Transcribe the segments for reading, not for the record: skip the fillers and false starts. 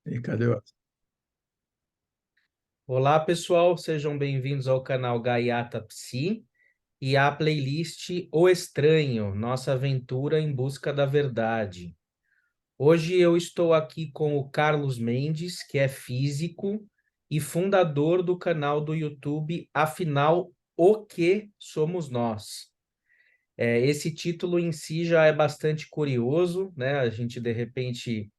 E cadê o... Olá, pessoal, sejam bem-vindos ao canal Gaiata Psi e à playlist O Estranho, nossa aventura em busca da verdade. Hoje eu estou aqui com o Carlos Mendes, que é físico e fundador do canal do YouTube Afinal, o que somos nós? Esse título em si já é bastante curioso, né? A gente, de repente,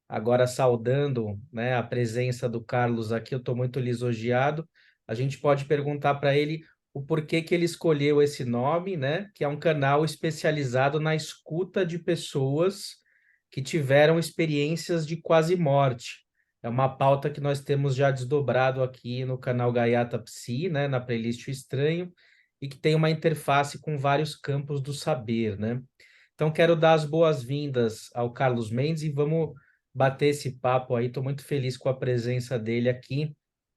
agora saudando, né, a presença do Carlos aqui, eu estou muito lisonjeado. A gente pode perguntar para ele o porquê que ele escolheu esse nome, né, que é um canal especializado na escuta de pessoas que tiveram experiências de quase morte. É uma pauta que nós temos já desdobrado aqui no canal Gaiata Psi, né, na playlist O Estranho, e que tem uma interface com vários campos do saber, né? Então, quero dar as boas-vindas ao Carlos Mendes e vamos bater esse papo aí. Estou muito feliz com a presença dele aqui.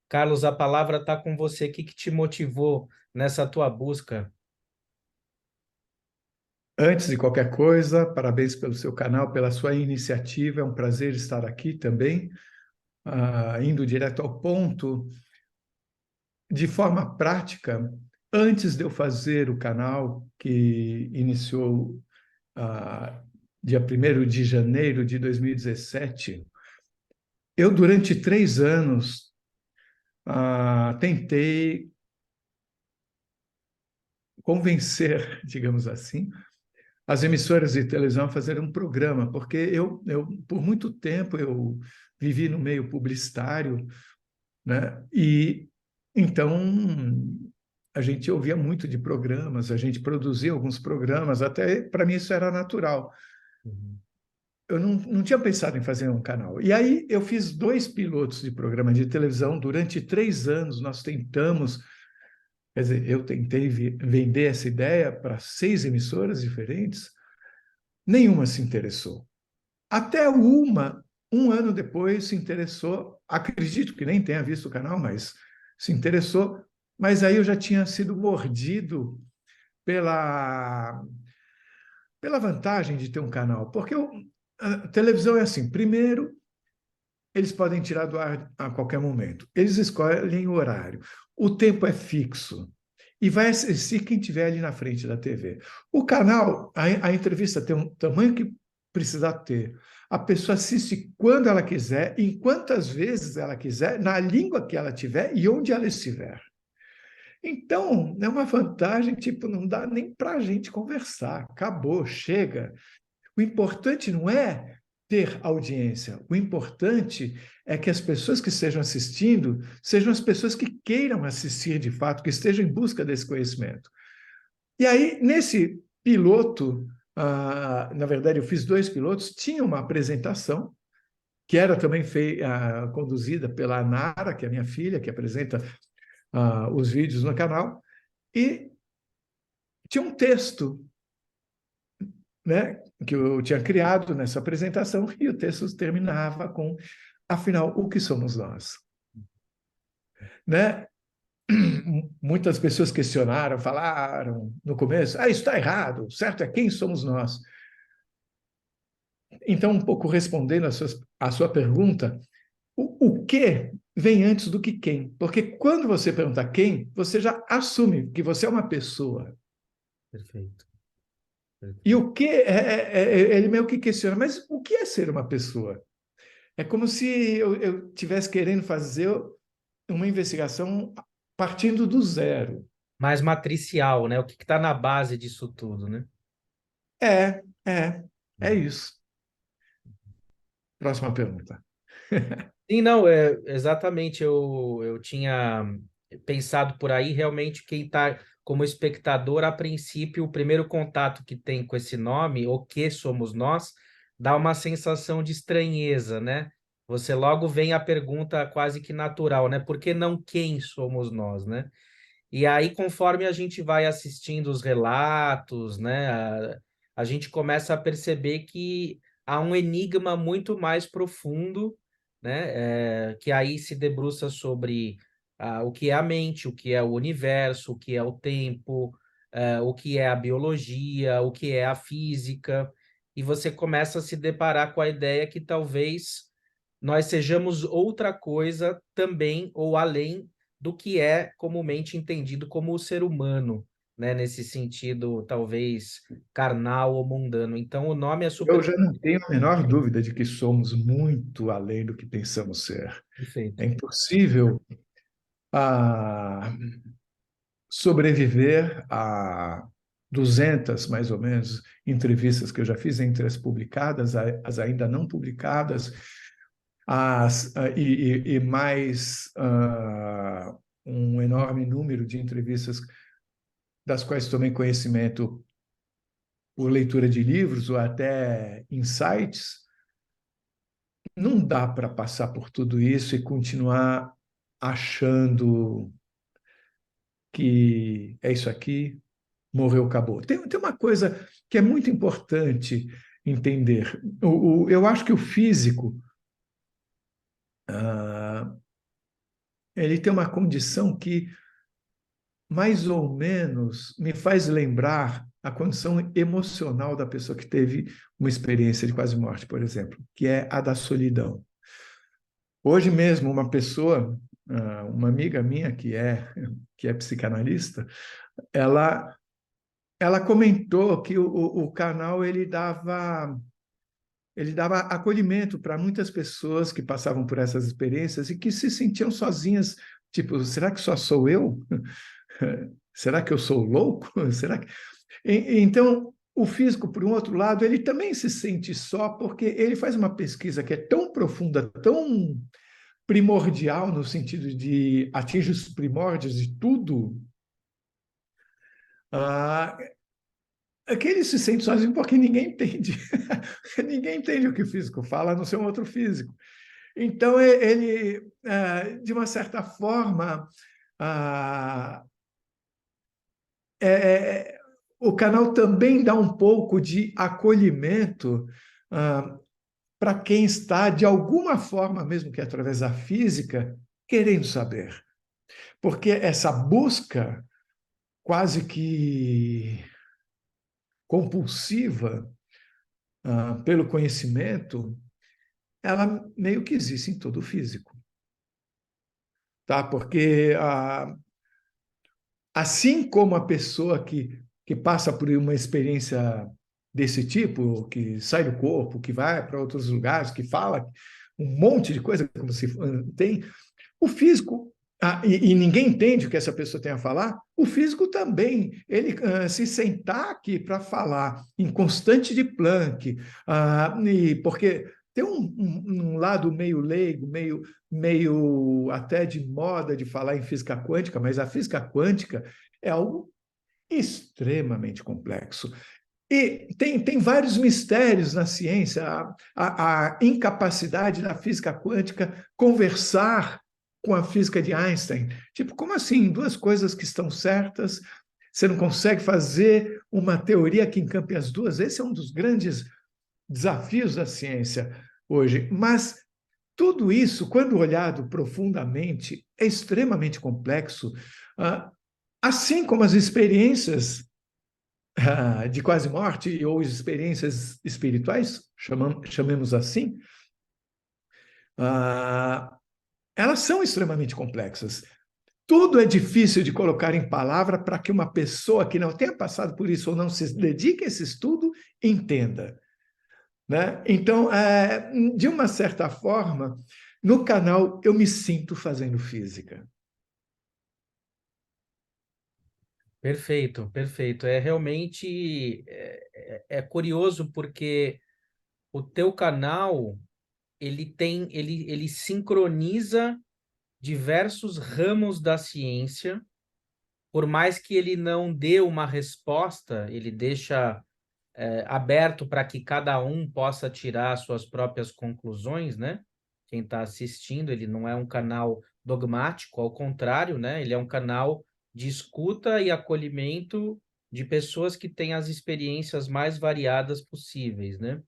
Carlos, a palavra está com você. O que que te motivou nessa tua busca? Antes de qualquer coisa, parabéns pelo seu canal, pela sua iniciativa. É um prazer estar aqui também, indo direto ao ponto, de forma prática. Antes de eu fazer o canal, que iniciou dia 1º de janeiro de 2017, eu, durante 3 anos, tentei convencer, digamos assim, as emissoras de televisão a fazer um programa, porque por muito tempo, eu vivi no meio publicitário, né? E então a gente ouvia muito de programas, a gente produzia alguns programas, até para mim isso era natural. Uhum. Eu não tinha pensado em fazer um canal. E aí eu fiz 2 pilotos de programa de televisão durante 3 anos. Nós tentamos, quer dizer, eu tentei vender essa ideia para 6 emissoras diferentes. Nenhuma se interessou. Até uma, um ano depois, se interessou. Acredito que nem tenha visto o canal, mas se interessou. Mas aí eu já tinha sido mordido pela, pela vantagem de ter um canal. Porque a televisão é assim: primeiro, eles podem tirar do ar a qualquer momento. Eles escolhem o horário. O tempo é fixo. E vai assistir quem estiver ali na frente da TV. O canal, a entrevista tem um tamanho que precisa ter. A pessoa assiste quando ela quiser, em quantas vezes ela quiser, na língua que ela tiver e onde ela estiver. Então, é uma vantagem, tipo, não dá nem para a gente conversar. Acabou, chega. O importante não é ter audiência. O importante é que as pessoas que estejam assistindo sejam as pessoas que queiram assistir de fato, que estejam em busca desse conhecimento. E aí, nesse piloto, na verdade, eu fiz 2 pilotos, tinha uma apresentação que era também conduzida pela Nara, que é a minha filha, que apresenta os vídeos no canal, e tinha um texto, né, que eu tinha criado nessa apresentação, e o texto terminava com: afinal, o que somos nós? Né? Muitas pessoas questionaram, falaram no começo: isso está errado, certo é quem somos nós. Então, um pouco respondendo a sua pergunta, o que vem antes do que quem? Porque quando você pergunta quem, você já assume que você é uma pessoa. Perfeito, E perfeito. o que ele meio que questiona: mas o que é ser uma pessoa? É como se eu tivesse querendo fazer uma investigação partindo do zero. Mais matricial, né? O que está na base disso tudo, né? É, é, é Uhum. isso. Próxima pergunta. Sim, não, exatamente. Eu tinha pensado por aí, realmente, quem está como espectador, a princípio, o primeiro contato que tem com esse nome, o que somos nós, dá uma sensação de estranheza, né? Você logo vem a pergunta quase que natural, né? Por que não quem somos nós, né? E aí, conforme a gente vai assistindo os relatos, né, a gente começa a perceber que há um enigma muito mais profundo, né, que aí se debruça sobre o que é a mente, o que é o universo, o que é o tempo, o que é a biologia, o que é a física, e você começa a se deparar com a ideia que talvez nós sejamos outra coisa também ou além do que é comumente entendido como o ser humano, né? Nesse sentido, talvez carnal ou mundano. Então, o nome é Eu super já não tenho a menor dúvida de que somos muito além do que pensamos ser. perfeito. É impossível ah, sobreviver a 200, mais ou menos, entrevistas que eu já fiz, entre as publicadas, as ainda não publicadas, e mais um enorme número de entrevistas das quais tomei conhecimento por leitura de livros ou até insights. Não dá para passar por tudo isso e continuar achando que é isso aqui, morreu, acabou. Tem uma coisa que é muito importante entender. Eu acho que o físico, ah, ele tem uma condição que mais ou menos me faz lembrar a condição emocional da pessoa que teve uma experiência de quase morte, por exemplo, que é a da solidão. Hoje mesmo, uma pessoa, uma amiga minha que é psicanalista, ela ela comentou que o canal ele dava acolhimento para muitas pessoas que passavam por essas experiências e que se sentiam sozinhas, tipo, será que só sou eu? Será que eu sou louco? Será que... Então, o físico, por um outro lado, ele também se sente só porque ele faz uma pesquisa que é tão profunda, tão primordial no sentido de atingir os primórdios de tudo, ah, que ele se sente sozinho porque ninguém entende. Ninguém entende o que o físico fala, a não ser um outro físico. Então, ele, de uma certa forma, ah, é, o canal também dá um pouco de acolhimento para quem está, de alguma forma, mesmo que através da física, querendo saber. Porque essa busca quase que compulsiva pelo conhecimento, ela meio que existe em todo o físico. Tá? Porque assim como a pessoa que passa por uma experiência desse tipo, que sai do corpo, que vai para outros lugares, que fala um monte de coisa, como se tem, o físico, e ninguém entende o que essa pessoa tem a falar, o físico também, ele se sentar aqui para falar em constante de Planck, porque tem um lado meio leigo, meio até de moda de falar em física quântica, mas a física quântica é algo extremamente complexo. E tem vários mistérios na ciência, a incapacidade da física quântica conversar com a física de Einstein. Tipo, como assim? Duas coisas que estão certas, você não consegue fazer uma teoria que encampe as duas? Esse é um dos grandes desafios da ciência hoje. Mas tudo isso, quando olhado profundamente, é extremamente complexo, assim como as experiências de quase morte ou experiências espirituais, chamemos assim, elas são extremamente complexas. Tudo é difícil de colocar em palavra para que uma pessoa que não tenha passado por isso ou não se dedique a esse estudo entenda. Né? Então, de uma certa forma, no canal eu me sinto fazendo física. Perfeito, perfeito. É realmente é curioso porque o teu canal ele sincroniza diversos ramos da ciência, por mais que ele não dê uma resposta, ele deixa aberto para que cada um possa tirar suas próprias conclusões, né? Quem está assistindo, ele não é um canal dogmático, ao contrário, né? Ele é um canal de escuta e acolhimento de pessoas que têm as experiências mais variadas possíveis, né?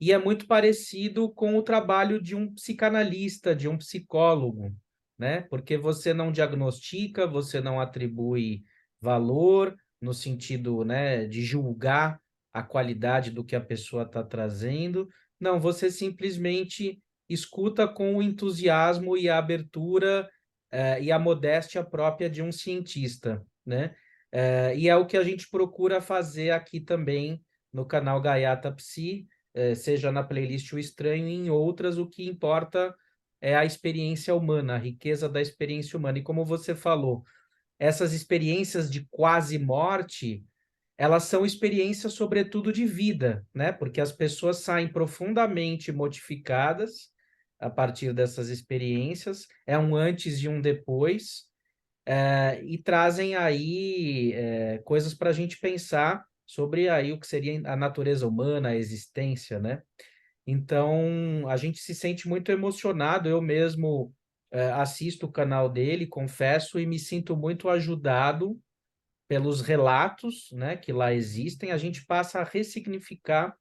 E é muito parecido com o trabalho de um psicanalista, de um psicólogo, né? Porque você não diagnostica, você não atribui valor no sentido, né, de julgar a qualidade do que a pessoa está trazendo. Não, você simplesmente escuta com o entusiasmo e a abertura e a modéstia própria de um cientista, né? E é o que a gente procura fazer aqui também no canal Gaiata Psi, seja na playlist O Estranho e em outras, o que importa é a experiência humana, a riqueza da experiência humana. E como você falou, essas experiências de quase morte, elas são experiências, sobretudo, de vida, né? Porque as pessoas saem profundamente modificadas a partir dessas experiências, é um antes e um depois, e trazem aí coisas para a gente pensar sobre aí o que seria a natureza humana, a existência, né? Então, a gente se sente muito emocionado, eu mesmo assisto o canal dele, confesso, e me sinto muito ajudado pelos relatos, né, que lá existem, a gente passa a ressignificar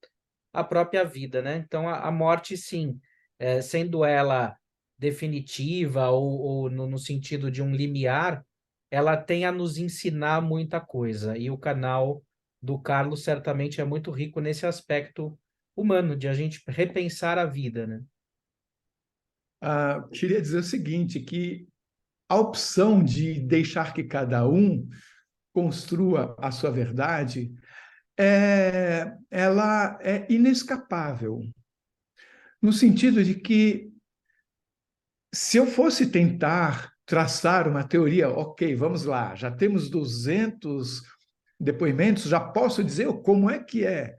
a própria vida, né? Então, a morte, sim, sendo ela definitiva ou no sentido de um limiar, ela tem a nos ensinar muita coisa. E o canal do Carlos certamente é muito rico nesse aspecto humano, de a gente repensar a vida, né? Queria dizer o seguinte, que a opção de deixar que cada um construa a sua verdade, ela é inescapável, no sentido de que se eu fosse tentar traçar uma teoria, ok, vamos lá, já temos 200 depoimentos, já posso dizer como é que é.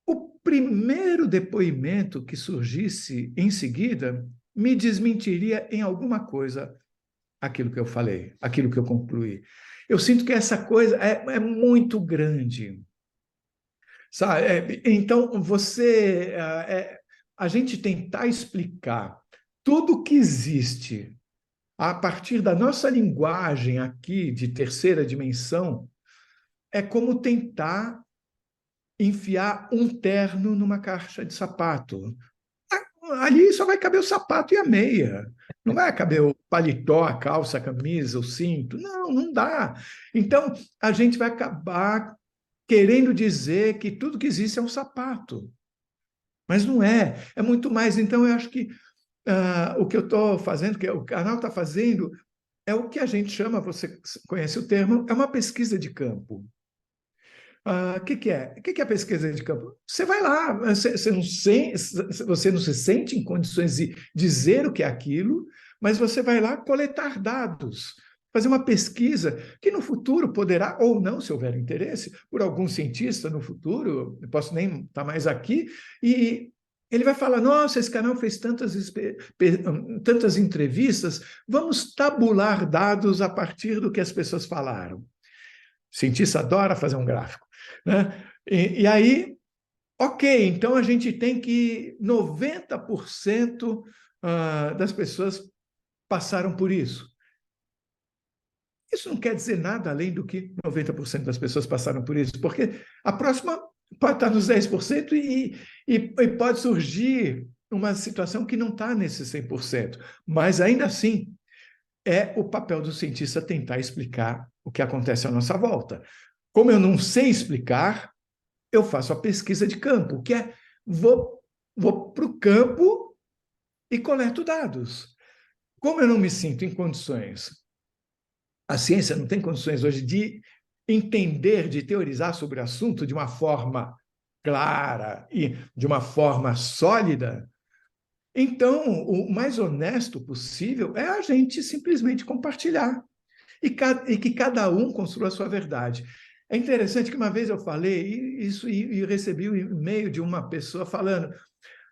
O primeiro depoimento que surgisse em seguida me desmentiria em alguma coisa aquilo que eu falei, aquilo que eu concluí. Eu sinto que essa coisa é muito grande, sabe? Então, a gente tentar explicar tudo que existe a partir da nossa linguagem aqui de terceira dimensão é como tentar enfiar um terno numa caixa de sapato. Ali só vai caber o sapato e a meia. Não vai caber o paletó, a calça, a camisa, o cinto. Não, não dá. Então, a gente vai acabar querendo dizer que tudo que existe é um sapato. Mas não é. É muito mais. Então, eu acho que o que eu estou fazendo, que o canal está fazendo, é o que a gente chama, você conhece o termo, é uma pesquisa de campo. O que é? O que é pesquisa de campo? Você vai lá, você não se sente em condições de dizer o que é aquilo, mas você vai lá coletar dados, fazer uma pesquisa que no futuro poderá, ou não, se houver interesse, por algum cientista no futuro, eu posso nem estar mais aqui, e ele vai falar, nossa, esse canal fez tantas entrevistas, vamos tabular dados a partir do que as pessoas falaram. O cientista adora fazer um gráfico, né? E aí, ok, então a gente tem que 90% das pessoas passaram por isso. Isso não quer dizer nada além do que 90% das pessoas passaram por isso, porque a próxima pode estar nos 10% e pode surgir uma situação que não está nesse 100%, mas ainda assim é o papel do cientista tentar explicar o que acontece à nossa volta. Como eu não sei explicar, eu faço a pesquisa de campo, que é vou para o campo e coleto dados. Como eu não me sinto em condições, a ciência não tem condições hoje de entender, de teorizar sobre o assunto de uma forma clara e de uma forma sólida, então o mais honesto possível é a gente simplesmente compartilhar e que cada um construa a sua verdade. É interessante que uma vez eu falei isso e recebi um e-mail de uma pessoa falando,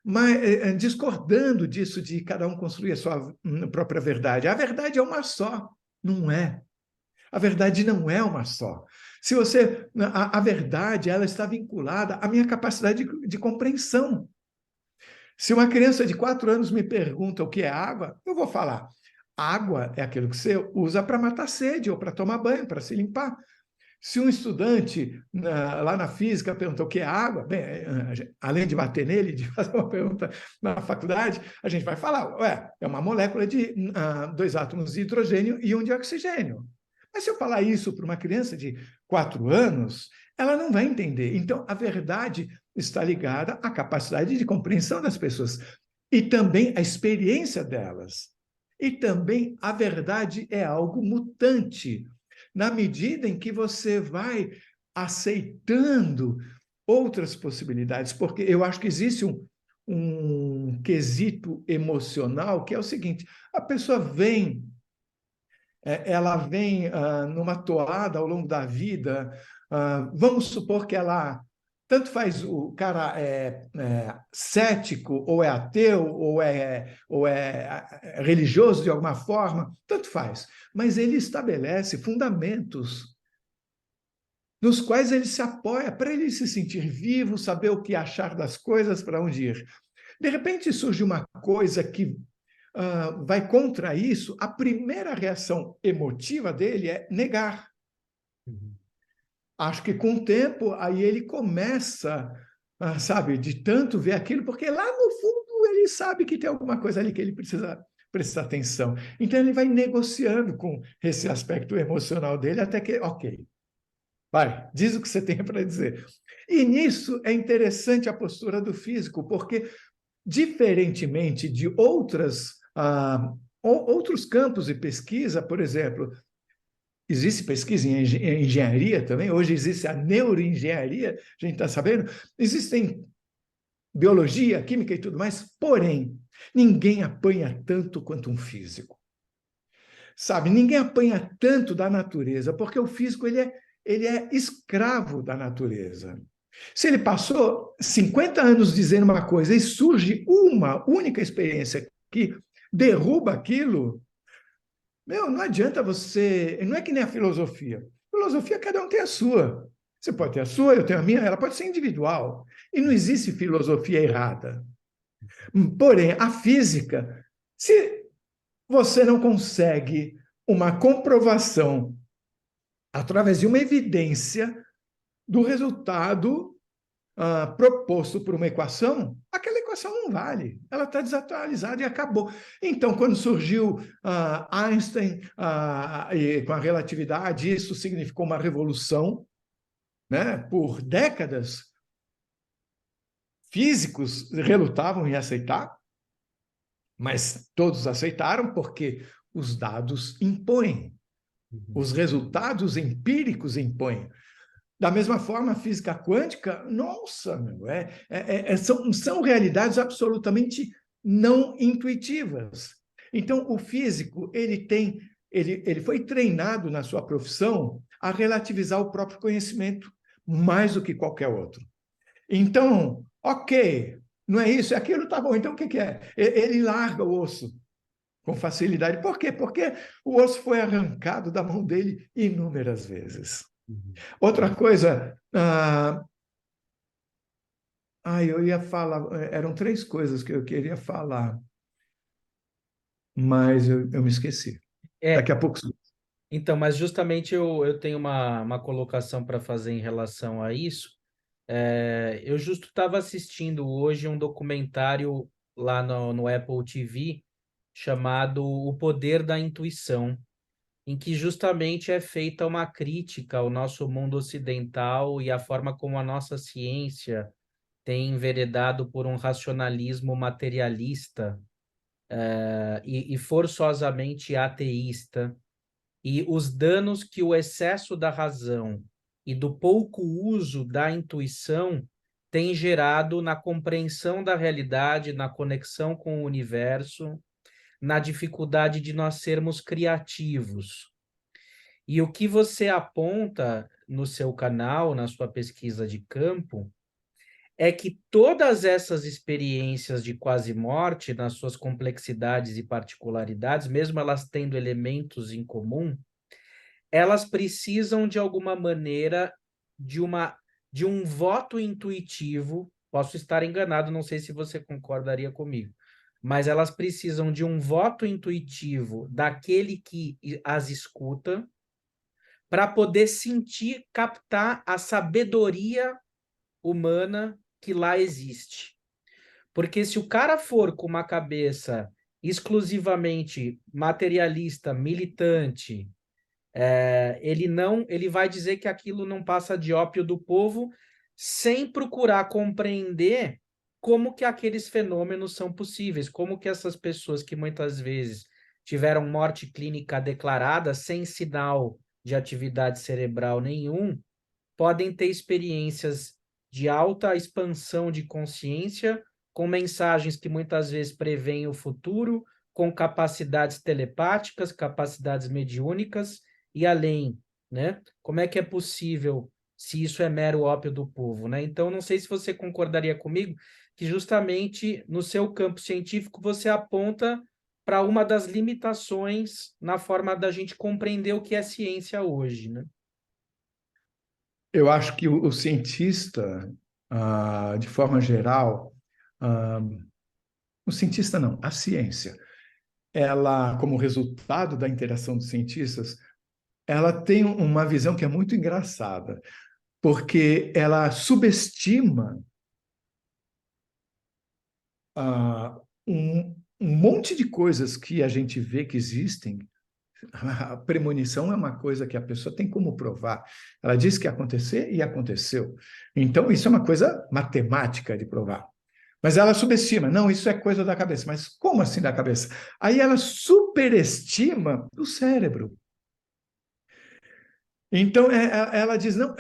mas discordando disso de cada um construir a sua própria verdade. A verdade é uma só, não é? A verdade não é uma só. Se você, a verdade, ela está vinculada à minha capacidade de compreensão. Se uma criança de 4 anos me pergunta o que é água, eu vou falar: água é aquilo que você usa para matar sede ou para tomar banho, para se limpar. Se um estudante lá na física pergunta o que é água, bem, além de bater nele, de fazer uma pergunta na faculdade, a gente vai falar, é uma molécula de 2 átomos de hidrogênio e um de oxigênio. Mas se eu falar isso para uma criança de 4 anos, ela não vai entender. Então, a verdade está ligada à capacidade de compreensão das pessoas. e também a experiência delas. E também a verdade é algo mutante, na medida em que você vai aceitando outras possibilidades, porque eu acho que existe um quesito emocional que é o seguinte: a pessoa vem, ela vem numa toada ao longo da vida, vamos supor que ela, tanto faz o cara cético, ou é ateu, ou é religioso de alguma forma, tanto faz, mas ele estabelece fundamentos nos quais ele se apoia para ele se sentir vivo, saber o que achar das coisas, para onde ir. De repente surge uma coisa que vai contra isso, a primeira reação emotiva dele é negar. Uhum. Acho que com o tempo, aí ele começa, sabe, de tanto ver aquilo, porque lá no fundo ele sabe que tem alguma coisa ali que ele precisa prestar atenção. Então ele vai negociando com esse aspecto emocional dele até que, ok, vai, diz o que você tem para dizer. E nisso é interessante a postura do físico, porque, diferentemente de outros campos de pesquisa, por exemplo, existe pesquisa em engenharia também, hoje existe a neuroengenharia, a gente está sabendo, existem biologia, química e tudo mais, porém, ninguém apanha tanto quanto um físico. Sabe, ninguém apanha tanto da natureza, porque o físico ele é escravo da natureza. Se ele passou 50 anos dizendo uma coisa e surge uma única experiência que derruba aquilo, não adianta você. Não é que nem a filosofia. Filosofia, cada um tem a sua. Você pode ter a sua, eu tenho a minha, ela pode ser individual. E não existe filosofia errada. Porém, a física, se você não consegue uma comprovação através de uma evidência do resultado proposto por uma equação, aquela equação não vale, ela está desatualizada e acabou. Então, quando surgiu Einstein com a relatividade, isso significou uma revolução, né? Por décadas, físicos relutavam em aceitar, mas todos aceitaram porque os dados impõem, os resultados empíricos impõem. Da mesma forma, a física quântica, nossa, são realidades absolutamente não intuitivas. Então, o físico, ele foi treinado na sua profissão a relativizar o próprio conhecimento mais do que qualquer outro. Então, ok, não é isso, é aquilo, tá bom, então o que é? Ele larga o osso com facilidade. Por quê? Porque o osso foi arrancado da mão dele inúmeras vezes. Outra coisa, eu ia falar, eram 3 coisas que eu queria falar, mas eu me esqueci. Daqui a pouco. Então, mas justamente eu tenho uma colocação para fazer em relação a isso. Eu justo estava assistindo hoje um documentário lá no Apple TV chamado O Poder da Intuição, em que justamente é feita uma crítica ao nosso mundo ocidental e à forma como a nossa ciência tem enveredado por um racionalismo materialista, e forçosamente ateísta, e os danos que o excesso da razão e do pouco uso da intuição tem gerado na compreensão da realidade, na conexão com o universo, na dificuldade de nós sermos criativos. E o que você aponta no seu canal, na sua pesquisa de campo, é que todas essas experiências de quase morte, nas suas complexidades e particularidades, mesmo elas tendo elementos em comum, elas precisam de alguma maneira de um voto intuitivo. Posso estar enganado, não sei se você concordaria comigo, mas elas precisam de um voto intuitivo daquele que as escuta para poder sentir, captar a sabedoria humana que lá existe. Porque se o cara for com uma cabeça exclusivamente materialista, militante, ele vai dizer que aquilo não passa de ópio do povo, sem procurar compreender como que aqueles fenômenos são possíveis, como que essas pessoas que muitas vezes tiveram morte clínica declarada sem sinal de atividade cerebral nenhum, podem ter experiências de alta expansão de consciência, com mensagens que muitas vezes preveem o futuro, com capacidades telepáticas, capacidades mediúnicas e além, né? Como é que é possível se isso é mero ópio do povo, né? Então, não sei se você concordaria comigo que justamente no seu campo científico você aponta para uma das limitações na forma da gente compreender o que é ciência hoje, né? Eu acho que o cientista, de forma geral, ah, o cientista não, a ciência, ela, como resultado da interação dos cientistas, ela tem uma visão que é muito engraçada, porque ela subestima um monte de coisas que a gente vê que existem. A premonição é uma coisa que a pessoa tem como provar. Ela diz que ia acontecer e aconteceu. Então, isso é uma coisa matemática de provar. Mas ela subestima. Não, isso é coisa da cabeça. Mas como assim da cabeça? Aí ela superestima o cérebro. Então, ela diz, não,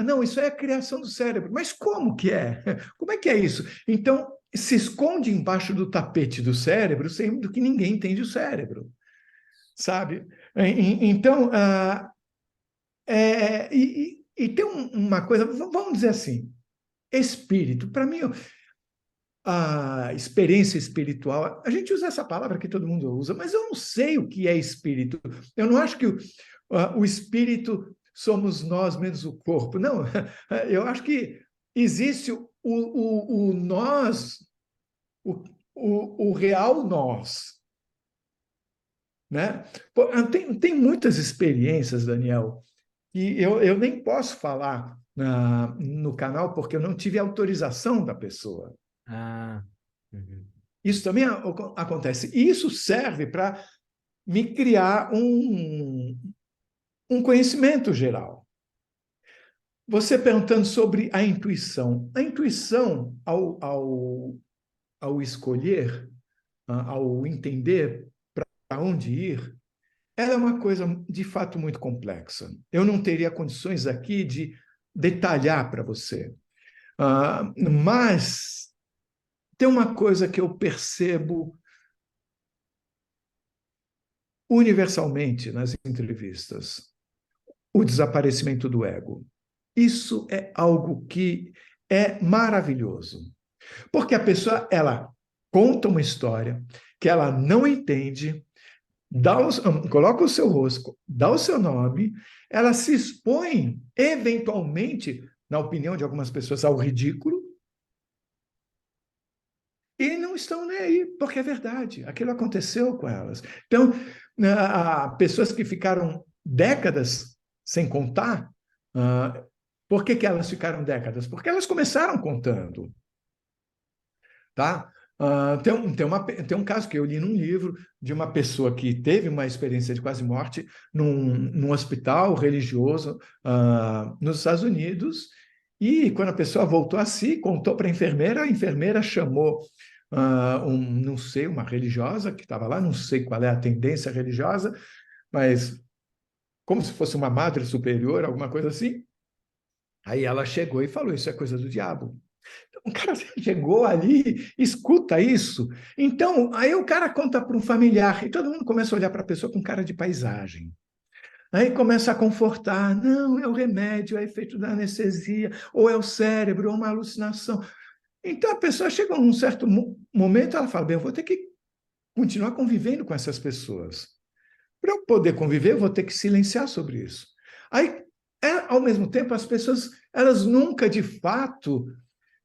não, isso é a criação do cérebro. Mas como que é? Como é que é isso? Então, se esconde embaixo do tapete do cérebro, sendo que ninguém entende o cérebro, sabe? Então, e tem uma coisa, vamos dizer assim, espírito. Para mim, a experiência espiritual, a gente usa essa palavra que todo mundo usa, mas eu não sei o que é espírito. Eu não acho que o espírito somos nós menos o corpo. Não, eu acho que existe o nós, o real nós. Né? Pô, tem muitas experiências, Daniel, e eu nem posso falar no canal porque eu não tive autorização da pessoa. Ah, uhum. Isso também acontece. E isso serve para me criar um conhecimento geral. Você perguntando sobre a intuição. A intuição, ao escolher, ao entender para onde ir, ela é uma coisa de fato muito complexa. Eu não teria condições aqui de detalhar para você. Mas tem uma coisa que eu percebo universalmente nas entrevistas: o desaparecimento do ego. Isso é algo que é maravilhoso, porque a pessoa ela conta uma história que ela não entende, coloca o seu rosto, dá o seu nome, ela se expõe eventualmente, na opinião de algumas pessoas, ao ridículo, e não estão nem aí, porque é verdade, aquilo aconteceu com elas. Então, pessoas que ficaram décadas sem contar, por que elas ficaram décadas? Porque elas começaram contando, tá? Tem um caso que eu li num livro de uma pessoa que teve uma experiência de quase morte num hospital religioso nos Estados Unidos, e quando a pessoa voltou a si, contou para a enfermeira chamou não sei, uma religiosa que estava lá, não sei qual é a tendência religiosa, mas como se fosse uma madre superior, alguma coisa assim. Aí ela chegou e falou: Isso é coisa do diabo. O cara chegou ali, escuta isso. Então, aí o cara conta para um familiar e todo mundo começa a olhar para a pessoa com cara de paisagem. Aí começa a confortar, não, é o remédio, é efeito da anestesia, ou é o cérebro, ou uma alucinação. Então a pessoa chega num certo momento, ela fala, bem, eu vou ter que continuar convivendo com essas pessoas. Para eu poder conviver, eu vou ter que silenciar sobre isso. Aí, ao mesmo tempo, as pessoas, elas nunca de fato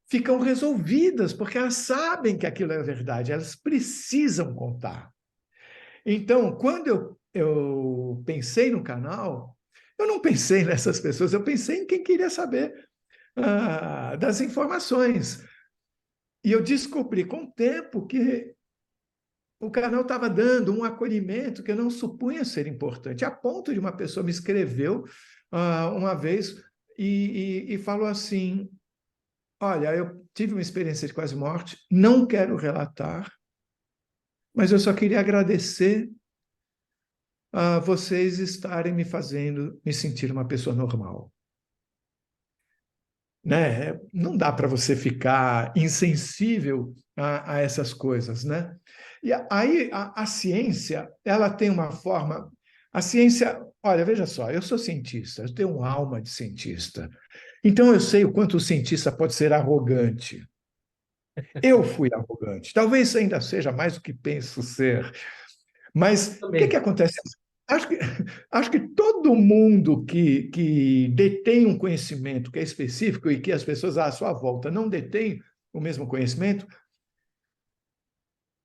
ficam resolvidas, porque elas sabem que aquilo é verdade, elas precisam contar. Então, quando eu pensei no canal, eu não pensei nessas pessoas, eu pensei em quem queria saber das informações. E eu descobri com o tempo que o canal estava dando um acolhimento que eu não supunha ser importante, a ponto de uma pessoa me escreveu uma vez e falou assim: olha, eu tive uma experiência de quase morte, não quero relatar, mas eu só queria agradecer a vocês estarem me fazendo me sentir uma pessoa normal. Né? Não dá para você ficar insensível a essas coisas, né? E aí a ciência, ela tem uma forma. A ciência, olha, veja só, eu sou cientista, eu tenho uma alma de cientista. Então eu sei o quanto o cientista pode ser arrogante. Eu fui arrogante. Talvez ainda seja mais do que penso ser. Mas o que Também. acontece? Acho que, acho que todo mundo que detém um conhecimento que é específico e que as pessoas à sua volta não detêm o mesmo conhecimento,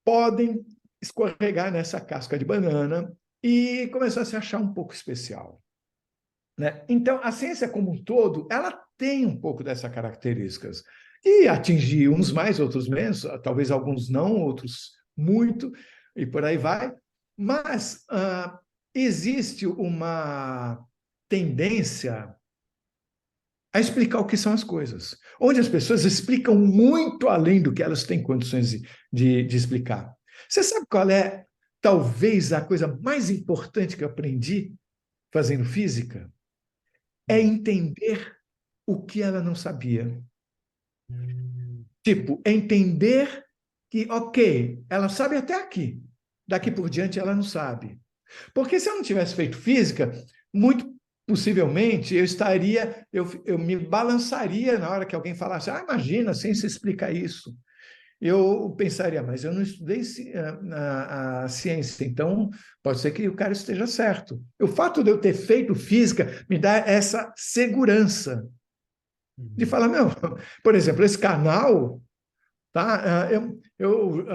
podem escorregar nessa casca de banana e começar a se achar um pouco especial. Né? Então, a ciência como um todo, ela tem um pouco dessas características. E atingir uns mais, outros menos, talvez alguns não, outros muito, e por aí vai. Mas existe uma tendência a explicar o que são as coisas, onde as pessoas explicam muito além do que elas têm condições de explicar. Você sabe qual é, talvez, a coisa mais importante que eu aprendi fazendo física? É entender o que ela não sabia. Hum. Tipo, é entender que, ok, ela sabe até aqui, daqui por diante ela não sabe. Porque se eu não tivesse feito física, muito possivelmente eu me balançaria na hora que alguém falasse, imagina, a ciência explica isso. Eu pensaria, mas eu não estudei a ciência, então pode ser que o cara esteja certo. O fato de eu ter feito física me dá essa segurança de Uhum. falar, meu, por exemplo, esse canal, tá? Eu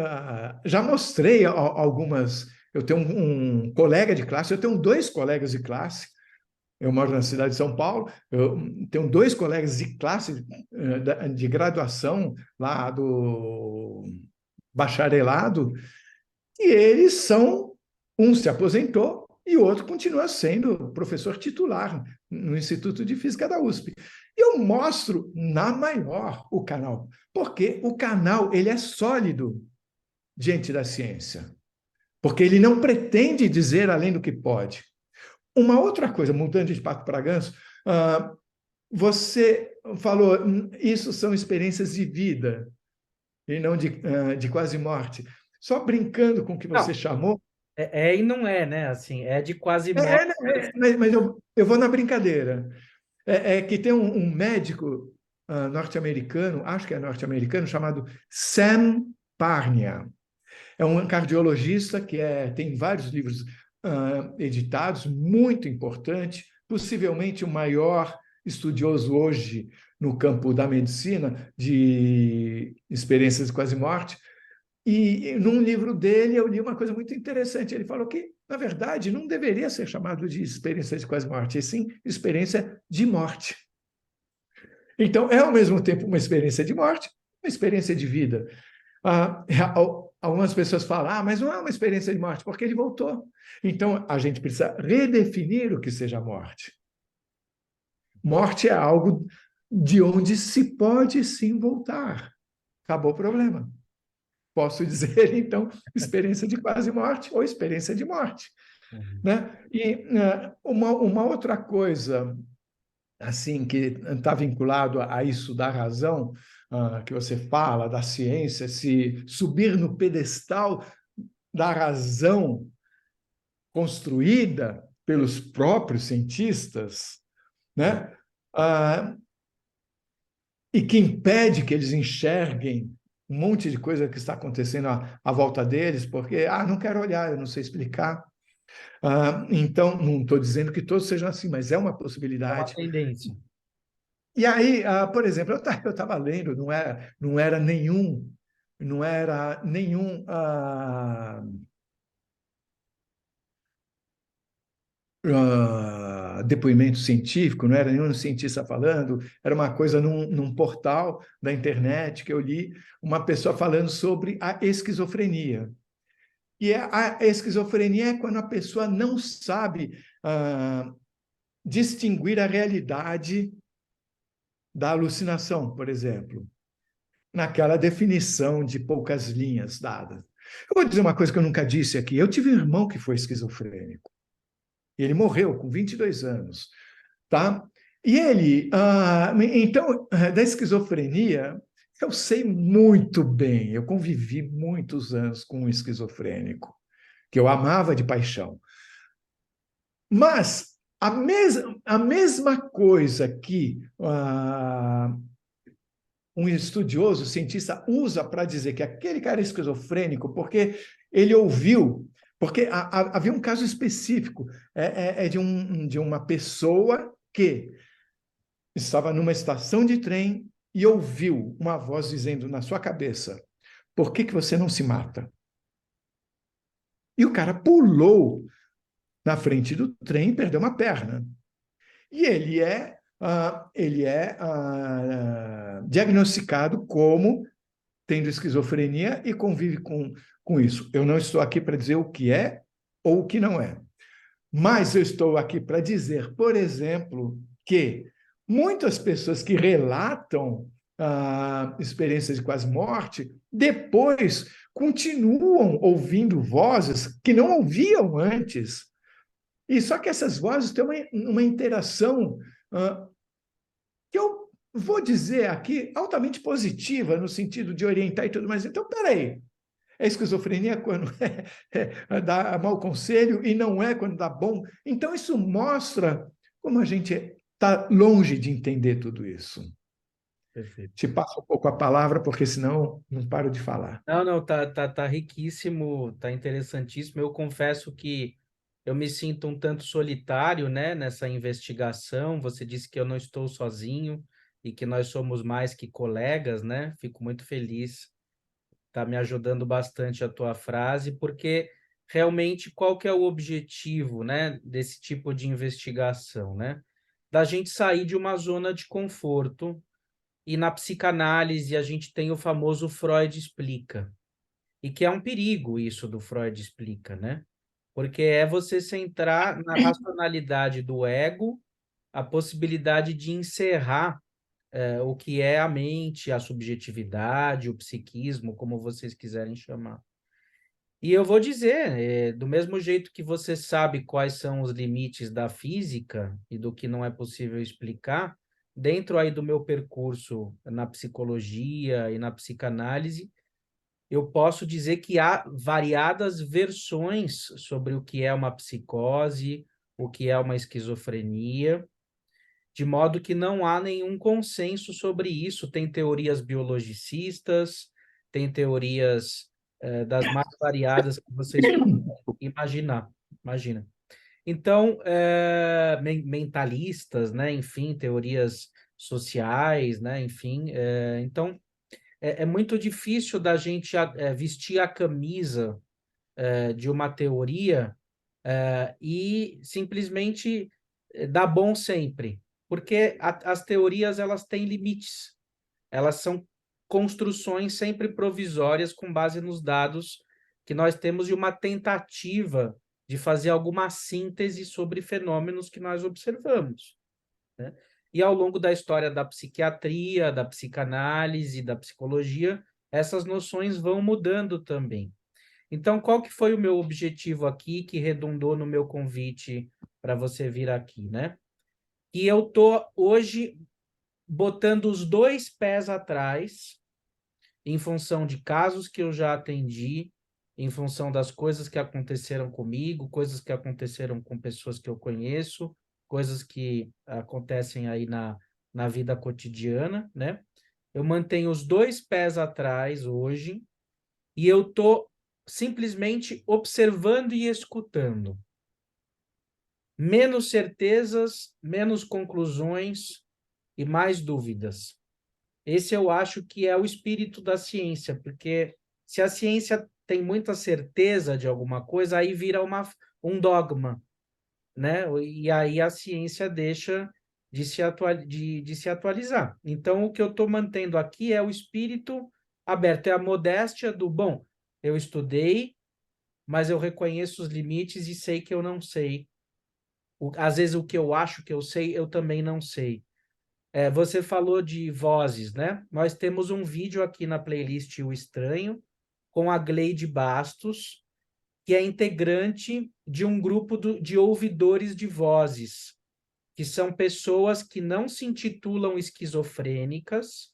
já mostrei algumas. Eu tenho um colega de classe, eu tenho dois colegas de classe. Eu moro na cidade de São Paulo, eu tenho dois colegas de classe de graduação lá do bacharelado, e eles são, um se aposentou e o outro continua sendo professor titular no Instituto de Física da USP. E eu mostro na maior o canal, porque o canal ele é sólido diante da ciência, porque ele não pretende dizer além do que pode. Uma outra coisa, mudando de pato para ganso, você falou, isso são experiências de vida e não de quase morte. Só brincando com o que você Não, chamou, e não é, né? Assim, é de quase morte. mas eu vou na brincadeira. É que tem um médico norte-americano, acho que é norte-americano, chamado Sam Parnia. É um cardiologista que tem vários livros editados, muito importante, possivelmente o maior estudioso hoje no campo da medicina de experiências de quase morte. E num livro dele eu li uma coisa muito interessante. Ele falou que, na verdade, não deveria ser chamado de experiência de quase morte, e sim experiência de morte. Então, é ao mesmo tempo uma experiência de morte, uma experiência de vida. Ah, algumas pessoas falam, mas não é uma experiência de morte, porque ele voltou. Então, a gente precisa redefinir o que seja morte. Morte é algo de onde se pode sim voltar. Acabou o problema. Posso dizer, então, experiência de quase morte ou experiência de morte. Uhum. Né? E uma outra coisa assim que está vinculado a isso da razão que você fala, da ciência, se subir no pedestal da razão construída pelos próprios cientistas, né? Ah, e que impede que eles enxerguem um monte de coisa que está acontecendo à volta deles, porque, não quero olhar, eu não sei explicar. Então, não estou dizendo que todos sejam assim, mas é uma É uma possibilidade. tendência. E aí, por exemplo, eu estava lendo, não era nenhum, não era nenhum depoimento científico, não era nenhum cientista falando, era uma coisa num portal da internet que eu li, uma pessoa falando sobre a esquizofrenia. E a esquizofrenia é quando a pessoa não sabe distinguir a realidade da alucinação, por exemplo. naquela definição de poucas linhas dadas. Eu vou dizer uma coisa que eu nunca disse aqui. Eu tive um irmão que foi esquizofrênico. Ele morreu com 22 anos, tá? E ele, então, da esquizofrenia, eu sei muito bem. Eu convivi muitos anos com um esquizofrênico, que eu amava de paixão. Mas a mesma coisa que um estudioso, cientista, usa para dizer que aquele cara é esquizofrênico porque ele ouviu, porque havia um caso específico, de uma pessoa que estava numa estação de trem e ouviu uma voz dizendo na sua cabeça: por que você não se mata? E o cara pulou na frente do trem e perdeu uma perna. E ele é diagnosticado como tendo esquizofrenia e convive com isso. Eu não estou aqui para dizer o que é ou o que não é. Mas eu estou aqui para dizer, por exemplo, que muitas pessoas que relatam experiências de quase morte, depois continuam ouvindo vozes que não ouviam antes. E só que essas vozes têm uma interação que eu vou dizer aqui altamente positiva, no sentido de orientar e tudo mais. Então, peraí, é esquizofrenia quando dá mau conselho e não é quando dá bom. Então, isso mostra como a gente está longe de entender tudo isso. Perfeito. Te passo um pouco a palavra, porque senão não paro de falar. Não, não, tá riquíssimo, tá interessantíssimo. Eu confesso que eu me sinto um tanto solitário, né, nessa investigação. Você disse que eu não estou sozinho e que nós somos mais que colegas, né? Fico muito feliz. Tá me ajudando bastante a tua frase, porque realmente qual que é o objetivo, né, desse tipo de investigação, né? Da gente sair de uma zona de conforto. E na psicanálise a gente tem o famoso Freud explica. E que é um perigo isso do Freud explica, né? Porque é você centrar na racionalidade do ego, a possibilidade de encerrar o que é a mente, a subjetividade, o psiquismo, como vocês quiserem chamar. E eu vou dizer, do mesmo jeito que você sabe quais são os limites da física e do que não é possível explicar, dentro aí do meu percurso na psicologia e na psicanálise, eu posso dizer que há variadas versões sobre o que é uma psicose, o que é uma esquizofrenia, de modo que não há nenhum consenso sobre isso. Tem teorias biologicistas, tem teorias das mais variadas que vocês podem imaginar. Imagina. Então, mentalistas, né? Enfim, teorias sociais, né? Enfim, então é muito difícil da gente vestir a camisa de uma teoria e simplesmente dar bom sempre, porque as teorias elas têm limites, elas são construções sempre provisórias com base nos dados que nós temos e uma tentativa de fazer alguma síntese sobre fenômenos que nós observamos, né? E ao longo da história da psiquiatria, da psicanálise, da psicologia, essas noções vão mudando também. Então, qual que foi o meu objetivo aqui que redundou no meu convite para você vir aqui, né? E eu tô hoje botando os dois pés atrás em função de casos que eu já atendi, em função das coisas que aconteceram comigo, coisas que aconteceram com pessoas que eu conheço, coisas que acontecem aí na vida cotidiana, né? Eu mantenho os dois pés atrás hoje e eu tô simplesmente observando e escutando. Menos certezas, menos conclusões e mais dúvidas. Esse eu acho que é o espírito da ciência, porque se a ciência tem muita certeza de alguma coisa, aí vira um dogma, né? E aí a ciência deixa de se atualizar. Então, o que eu estou mantendo aqui é o espírito aberto, é a modéstia do, bom, eu estudei, mas eu reconheço os limites e sei que eu não sei. Às vezes o que eu acho que eu sei, eu também não sei. Você falou de vozes, né? Nós temos um vídeo aqui na playlist O Estranho, com a Gleide Bastos, que é integrante de um grupo de ouvidores de vozes, que são pessoas que não se intitulam esquizofrênicas,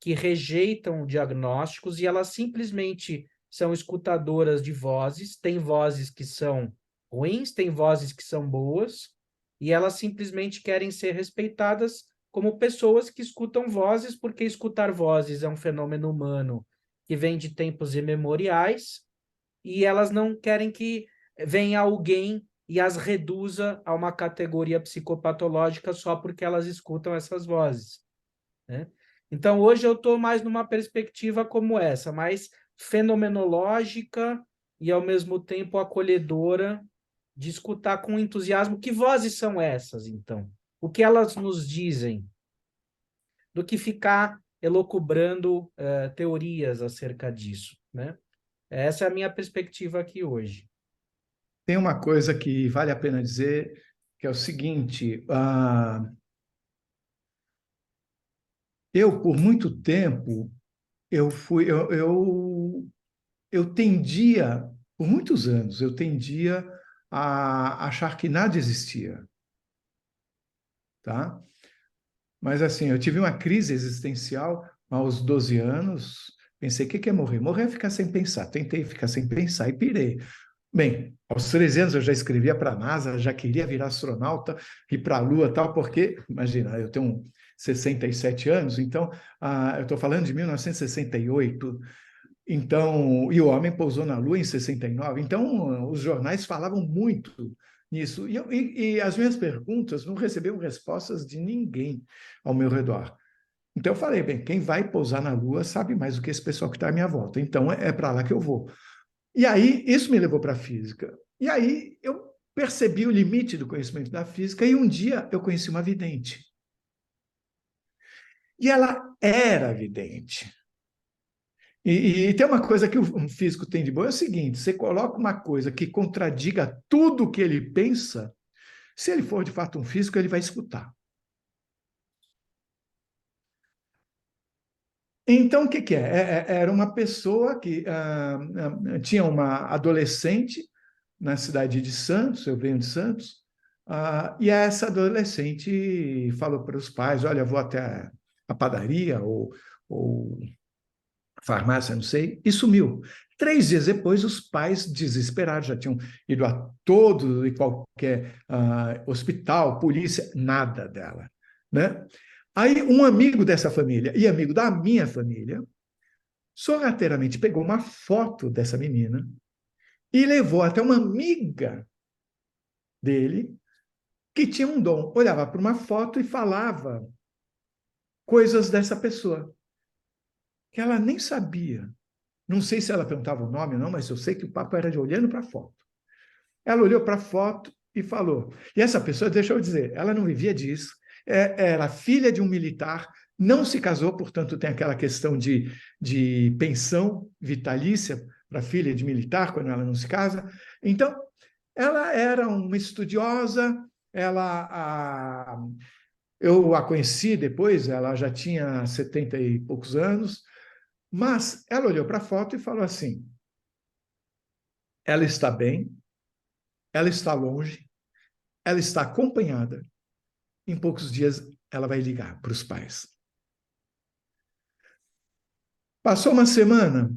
que rejeitam diagnósticos e elas simplesmente são escutadoras de vozes. Tem vozes que são ruins, tem vozes que são boas, e elas simplesmente querem ser respeitadas como pessoas que escutam vozes, porque escutar vozes é um fenômeno humano que vem de tempos imemoriais, e elas não querem que venha alguém e as reduza a uma categoria psicopatológica só porque elas escutam essas vozes, né? Então, hoje eu estou mais numa perspectiva como essa, mais fenomenológica e, ao mesmo tempo, acolhedora, de escutar com entusiasmo. Que vozes são essas, então? O que elas nos dizem? Do que ficar elucubrando teorias acerca disso, né? Essa é a minha perspectiva aqui hoje. Tem uma coisa que vale a pena dizer, que é o seguinte: eu, por muito tempo, eu tendia, por muitos anos, eu tendia a achar que nada existia, tá? Mas assim, eu tive uma crise existencial aos 12 anos, pensei, o que que é morrer? Morrer é ficar sem pensar. Tentei ficar sem pensar e pirei. Bem, aos 13 anos eu já escrevia para a NASA, já queria virar astronauta, ir para a Lua, tal, porque, imagina, eu tenho 67 anos, então, eu estou falando de 1968, então, e o homem pousou na Lua em 69, então os jornais falavam muito nisso, e as minhas perguntas não recebiam respostas de ninguém ao meu redor. Então eu falei, bem, quem vai pousar na Lua sabe mais do que esse pessoal que está à minha volta, então é para lá que eu vou. E aí, isso me levou para a física. E aí, eu percebi o limite do conhecimento da física, e um dia eu conheci uma vidente. E ela era vidente. E tem uma coisa que um físico tem de bom, é o seguinte: você coloca uma coisa que contradiga tudo o que ele pensa, se ele for de fato um físico, ele vai escutar. Então, o que que é? Era uma pessoa que tinha uma adolescente na cidade de Santos, eu venho de Santos, e essa adolescente falou para os pais, olha, vou até a padaria ou farmácia, não sei, e sumiu. 3 dias depois, os pais, desesperados, já tinham ido a todo e qualquer hospital, polícia, nada dela, né? Aí um amigo dessa família e amigo da minha família, sorrateiramente pegou uma foto dessa menina e levou até uma amiga dele que tinha um dom. Olhava para uma foto e falava coisas dessa pessoa que ela nem sabia. Não sei se ela perguntava o nome ou não, mas eu sei que o papo era de olhando para a foto. Ela olhou para a foto e falou. E essa pessoa, deixa eu dizer, ela não vivia disso, era filha de um militar, não se casou, portanto, tem aquela questão de pensão vitalícia para filha de militar, quando ela não se casa. Então, ela era uma estudiosa, eu a conheci depois, ela já tinha 70 e poucos anos, mas ela olhou para a foto e falou assim: ela está bem, ela está longe, ela está acompanhada. Em poucos dias, ela vai ligar para os pais. Passou uma semana,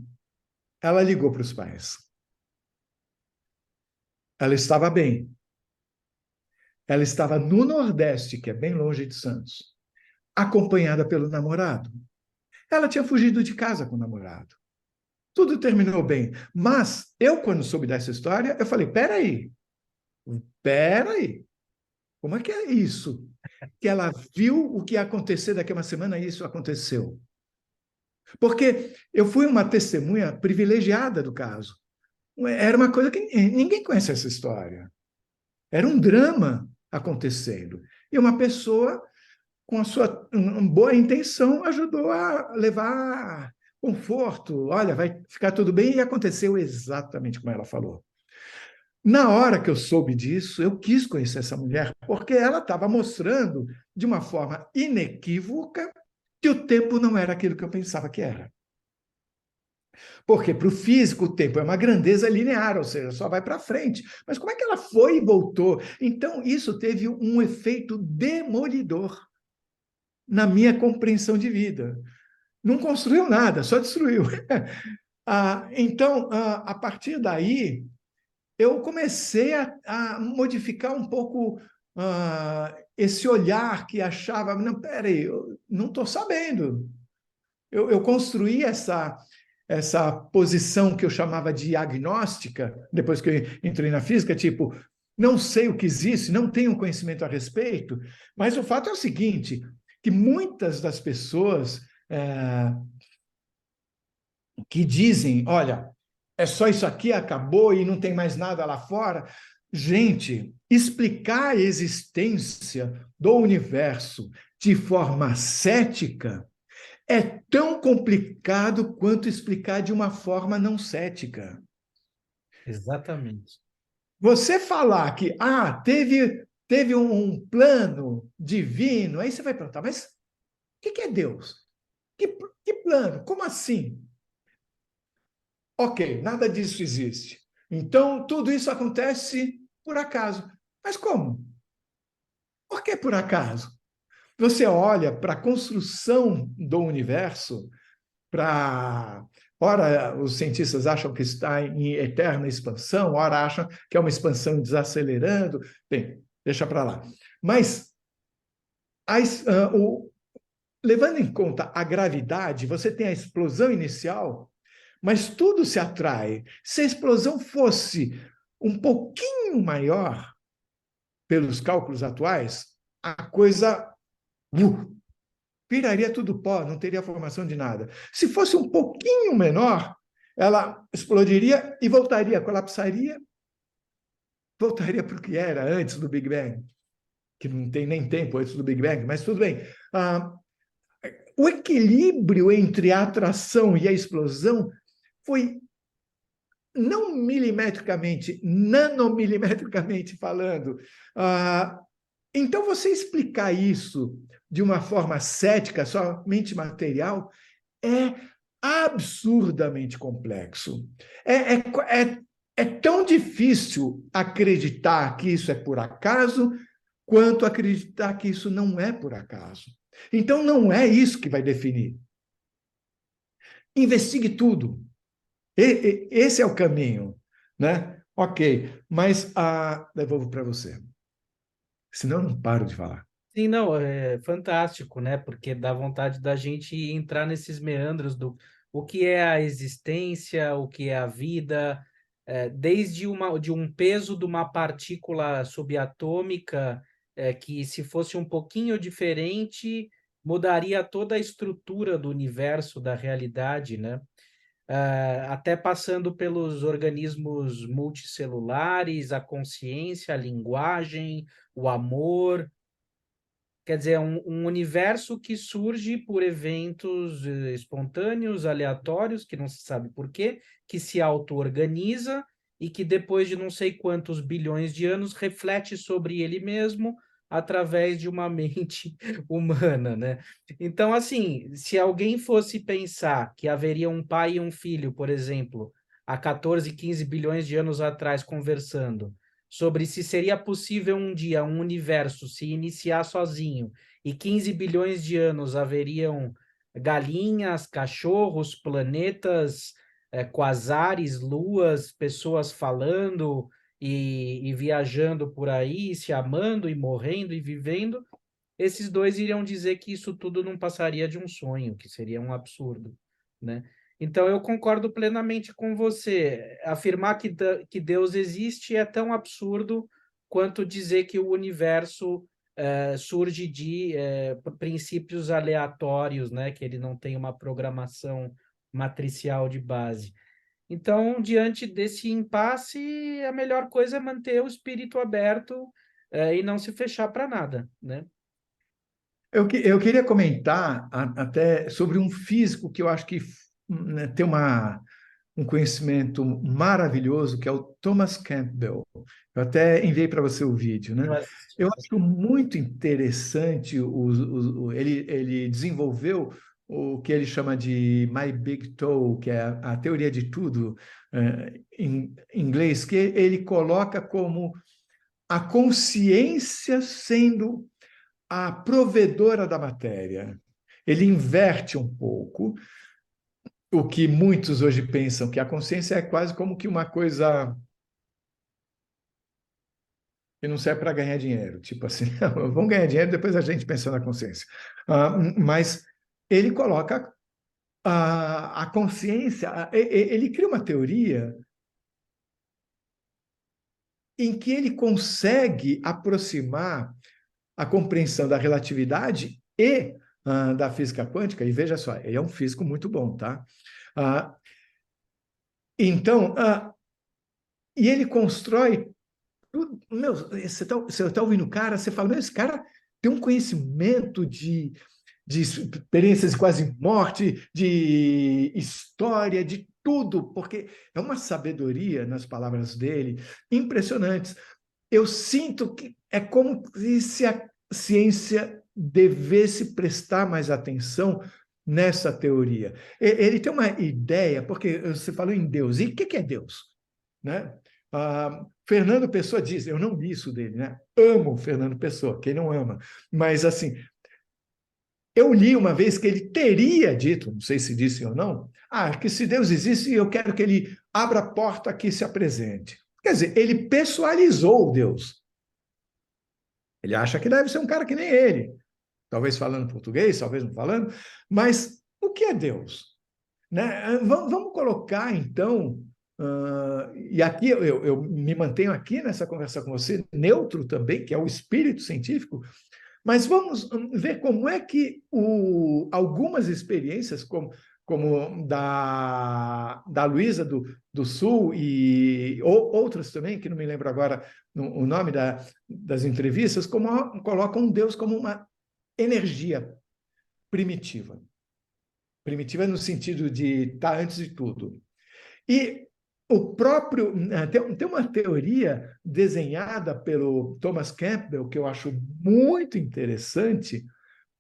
ela ligou para os pais. Ela estava bem. Ela estava no Nordeste, que é bem longe de Santos, acompanhada pelo namorado. Ela tinha fugido de casa com o namorado. Tudo terminou bem. Mas eu, quando soube dessa história, eu falei: peraí, como é que é isso? Que ela viu o que ia acontecer daqui a uma semana e isso aconteceu. Porque eu fui uma testemunha privilegiada do caso. Era uma coisa que ninguém conhece essa história. Era um drama acontecendo. E uma pessoa, com a sua boa intenção, ajudou a levar conforto. Olha, vai ficar tudo bem. E aconteceu exatamente como ela falou. Na hora que eu soube disso, eu quis conhecer essa mulher, porque ela estava mostrando de uma forma inequívoca que o tempo não era aquilo que eu pensava que era. Porque para o físico o tempo é uma grandeza linear, ou seja, só vai para frente. Mas como é que ela foi e voltou? Então, isso teve um efeito demolidor na minha compreensão de vida. Não construiu nada, só destruiu. Então, a partir daí, eu comecei a modificar um pouco esse olhar que achava, não, peraí, eu não estou sabendo. Eu construí essa posição que eu chamava de agnóstica, depois que eu entrei na física, tipo, não sei o que existe, não tenho conhecimento a respeito, mas o fato é o seguinte, que muitas das pessoas que dizem, olha, é só isso aqui, acabou e não tem mais nada lá fora. Gente, explicar a existência do universo de forma cética é tão complicado quanto explicar de uma forma não cética. Exatamente. Você falar que teve um plano divino, aí você vai perguntar, mas o que é Deus? Que plano? Como assim? Ok, nada disso existe. Então, tudo isso acontece por acaso. Mas como? Por que por acaso? Você olha para a construção do universo, para. Ora, os cientistas acham que está em eterna expansão, ora acham que é uma expansão desacelerando. Bem, deixa para lá. Mas, levando em conta a gravidade, você tem a explosão inicial, mas tudo se atrai. Se a explosão fosse um pouquinho maior, pelos cálculos atuais, a coisa viraria tudo pó, não teria formação de nada. Se fosse um pouquinho menor, ela explodiria e voltaria, colapsaria, voltaria para o que era antes do Big Bang, que não tem nem tempo antes do Big Bang, mas tudo bem. O equilíbrio entre a atração e a explosão foi não milimetricamente, nanomilimetricamente falando. Então, você explicar isso de uma forma cética, somente material, é absurdamente complexo. É tão difícil acreditar que isso é por acaso, quanto acreditar que isso não é por acaso. Então, não é isso que vai definir. Investigue tudo. Esse é o caminho, né? Ok, mas devolvo para você. Senão eu não paro de falar. Sim, não, é fantástico, né? Porque dá vontade da gente entrar nesses meandros do o que é a existência, o que é a vida, desde de um peso de uma partícula subatômica, que se fosse um pouquinho diferente, mudaria toda a estrutura do universo, da realidade, né? Até passando pelos organismos multicelulares, a consciência, a linguagem, o amor. Quer dizer, é um universo que surge por eventos espontâneos, aleatórios, que não se sabe por quê, que se auto-organiza e que depois de não sei quantos bilhões de anos reflete sobre ele mesmo através de uma mente humana, né? Então, assim, se alguém fosse pensar que haveria um pai e um filho, por exemplo, há 14, 15 bilhões de anos atrás conversando, sobre se seria possível um dia um universo se iniciar sozinho e 15 bilhões de anos haveriam galinhas, cachorros, planetas, quasares, luas, pessoas falando e viajando por aí, se amando e morrendo e vivendo, esses dois iriam dizer que isso tudo não passaria de um sonho, que seria um absurdo, né? Então, eu concordo plenamente com você. Afirmar que Deus existe é tão absurdo quanto dizer que o universo surge de princípios aleatórios, né? Que ele não tem uma programação matricial de base. Então, diante desse impasse, a melhor coisa é manter o espírito aberto e não se fechar para nada, né? Eu queria comentar até sobre um físico que eu acho que né, tem um conhecimento maravilhoso, que é o Thomas Campbell. Eu até enviei para você o vídeo, né? Eu assisti. Eu acho muito interessante, ele desenvolveu o que ele chama de My Big Toe, que é a teoria de tudo, em inglês, que ele coloca como a consciência sendo a provedora da matéria. Ele inverte um pouco o que muitos hoje pensam, que a consciência é quase como que uma coisa que não serve para ganhar dinheiro. Tipo assim, vamos ganhar dinheiro, depois a gente pensa na consciência. Mas ele coloca a consciência, ele cria uma teoria em que ele consegue aproximar a compreensão da relatividade e da física quântica, e veja só, ele é um físico muito bom, tá? Ah, então, e ele constrói tudo. Meu, você tá ouvindo o cara, você fala, meu, esse cara tem um conhecimento de experiências de quase morte, de história, de tudo, porque é uma sabedoria nas palavras dele impressionantes. Eu sinto que é como se a ciência devesse prestar mais atenção nessa teoria. Ele tem uma ideia, porque você falou em Deus, e o que é Deus? Né? Fernando Pessoa diz, eu não li isso dele, né? Amo Fernando Pessoa, quem não ama? Mas, assim, eu li uma vez que ele teria dito, não sei se disse ou não, que se Deus existe, eu quero que ele abra a porta que se apresente. Quer dizer, ele pessoalizou Deus. Ele acha que deve ser um cara que nem ele, talvez falando português, talvez não falando, mas o que é Deus? Né? Vamos colocar, então, e aqui eu me mantenho aqui nessa conversa com você, neutro também, que é o espírito científico, mas vamos ver como é que algumas experiências, como da Luísa do Sul e outras também, que não me lembro agora o nome das entrevistas, como colocam Deus como uma energia primitiva. Primitiva no sentido de estar antes de tudo. E o próprio. Tem uma teoria desenhada pelo Thomas Campbell que eu acho muito interessante,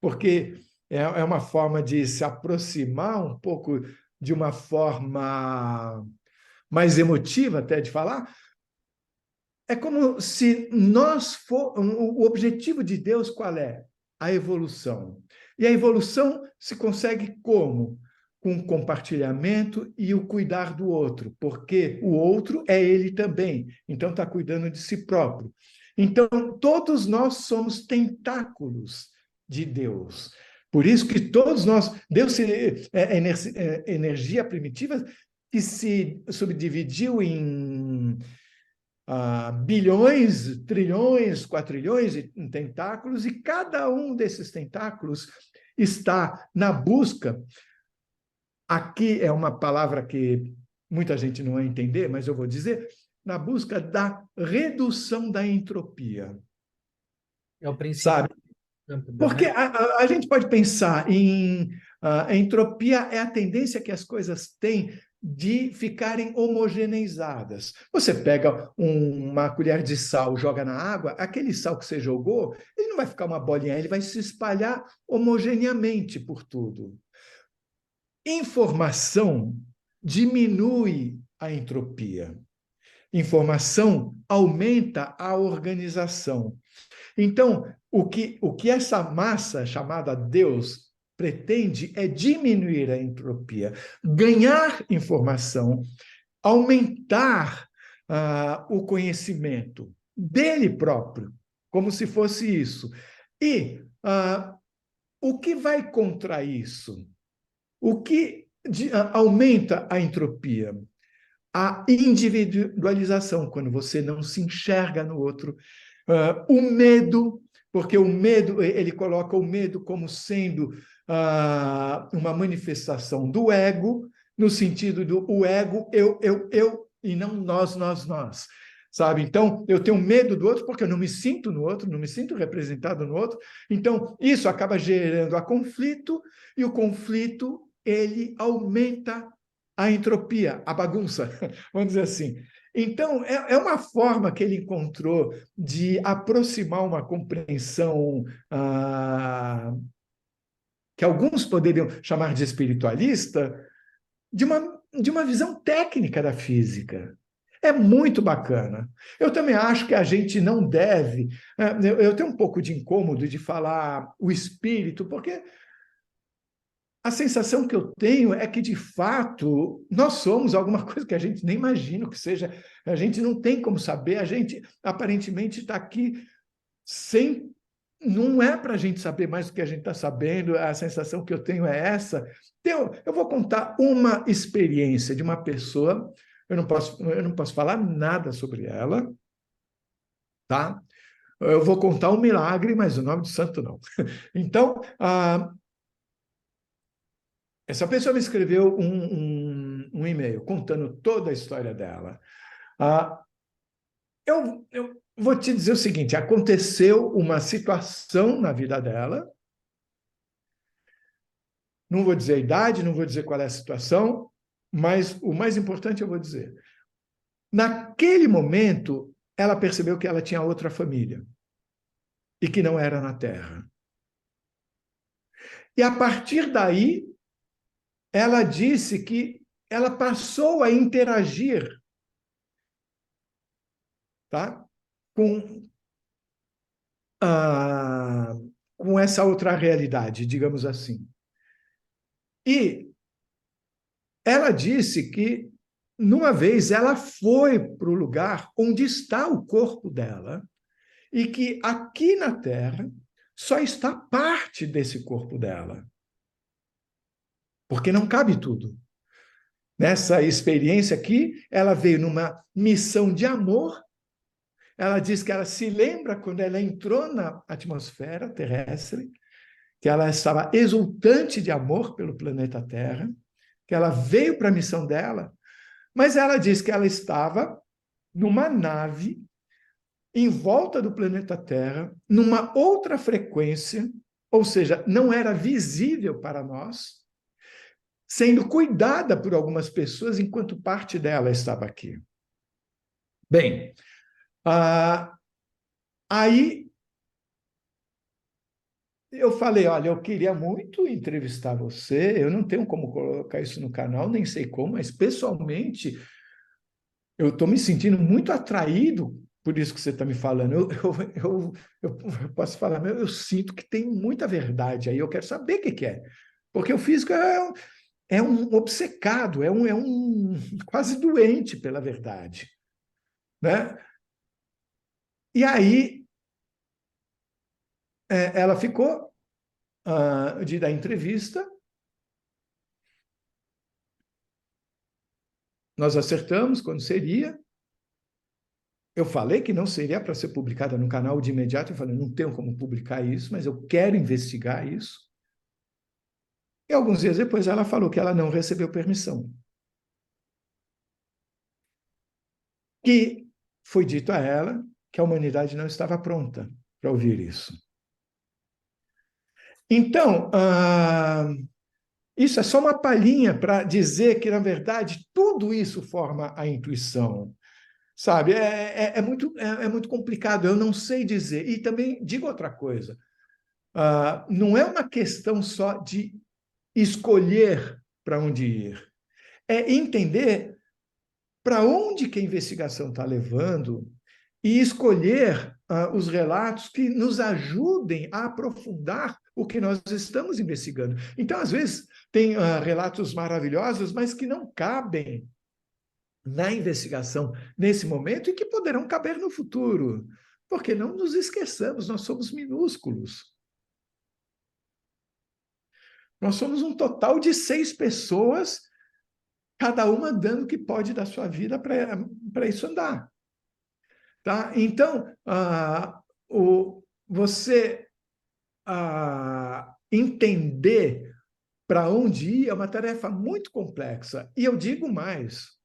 porque é uma forma de se aproximar um pouco de uma forma mais emotiva até de falar. É como se nós for o objetivo de Deus qual é? A evolução. E a evolução se consegue como? Com o compartilhamento e o cuidar do outro, porque o outro é ele também, então está cuidando de si próprio. Então, todos nós somos tentáculos de Deus. Por isso que todos nós, Deus é energia primitiva que se subdividiu em bilhões, trilhões, quatrilhões de tentáculos, e cada um desses tentáculos está na busca. Aqui é uma palavra que muita gente não vai entender, mas eu vou dizer, na busca da redução da entropia. É o princípio Sabe? Campbell, Porque né? a gente pode pensar em a entropia é a tendência que as coisas têm de ficarem homogeneizadas. Você pega uma colher de sal, joga na água, aquele sal que você jogou, ele não vai ficar uma bolinha, ele vai se espalhar homogeneamente por tudo. Informação diminui a entropia. Informação aumenta a organização. Então, o que essa massa chamada Deus pretende é diminuir a entropia, ganhar informação, aumentar o conhecimento dele próprio, como se fosse isso. E o que vai contra isso? O que aumenta a entropia? A individualização, quando você não se enxerga no outro. O medo, porque o medo, ele coloca o medo como sendo uma manifestação do ego, no sentido do o ego, eu, e não nós. Sabe? Então, eu tenho medo do outro porque eu não me sinto no outro, não me sinto representado no outro. Então, isso acaba gerando a conflito, e o conflito, ele aumenta a entropia, a bagunça, vamos dizer assim. Então, é uma forma que ele encontrou de aproximar uma compreensão que alguns poderiam chamar de espiritualista, de uma visão técnica da física. É muito bacana. Eu também acho que a gente não deve. Eu tenho um pouco de incômodo de falar o espírito, porque a sensação que eu tenho é que, de fato, nós somos alguma coisa que a gente nem imagina que seja. A gente não tem como saber, a gente aparentemente está aqui sem. Não é para a gente saber mais do que a gente está sabendo, a sensação que eu tenho é essa. Então, eu vou contar uma experiência de uma pessoa, eu não posso falar nada sobre ela, tá? Eu vou contar um milagre, mas o nome do santo não. Então, essa pessoa me escreveu um e-mail contando toda a história dela. Eu vou te dizer o seguinte: aconteceu uma situação na vida dela, não vou dizer a idade, não vou dizer qual é a situação, mas o mais importante eu vou dizer. Naquele momento, ela percebeu que ela tinha outra família e que não era na Terra. E a partir daí, ela disse que ela passou a interagir, tá? Ah, com essa outra realidade, digamos assim. E ela disse que, numa vez, ela foi para o lugar onde está o corpo dela e que aqui na Terra só está parte desse corpo dela, porque não cabe tudo. Nessa experiência aqui, ela veio numa missão de amor. Ela diz que ela se lembra quando ela entrou na atmosfera terrestre, que ela estava exultante de amor pelo planeta Terra, que ela veio para a missão dela, mas ela diz que ela estava numa nave em volta do planeta Terra, numa outra frequência, ou seja, não era visível para nós, sendo cuidada por algumas pessoas enquanto parte dela estava aqui. Bem, aí eu falei, olha, eu queria muito entrevistar você, eu não tenho como colocar isso no canal, nem sei como, mas pessoalmente eu estou me sentindo muito atraído por isso que você está me falando. Eu posso falar, eu sinto que tem muita verdade aí, eu quero saber o que é. Porque o físico é um obcecado, é um quase doente pela verdade. Né? E aí ela ficou de dar entrevista. Nós acertamos quando seria. Eu falei que não seria para ser publicada no canal de imediato. Eu falei, não tenho como publicar isso, mas eu quero investigar isso. E alguns dias depois ela falou que ela não recebeu permissão. E foi dito a ela que a humanidade não estava pronta para ouvir isso. Então, isso é só uma palhinha para dizer que, na verdade, tudo isso forma a intuição. Sabe, é muito complicado, eu não sei dizer. E também digo outra coisa, não é uma questão só de escolher para onde ir, é entender para onde que a investigação está levando e escolher os relatos que nos ajudem a aprofundar o que nós estamos investigando. Então, às vezes, tem relatos maravilhosos, mas que não cabem na investigação nesse momento e que poderão caber no futuro. Porque não nos esqueçamos, nós somos minúsculos. Nós somos um total de 6 pessoas, cada uma dando o que pode da sua vida para isso andar. Tá? Então, você entender para onde ir é uma tarefa muito complexa. E eu digo mais,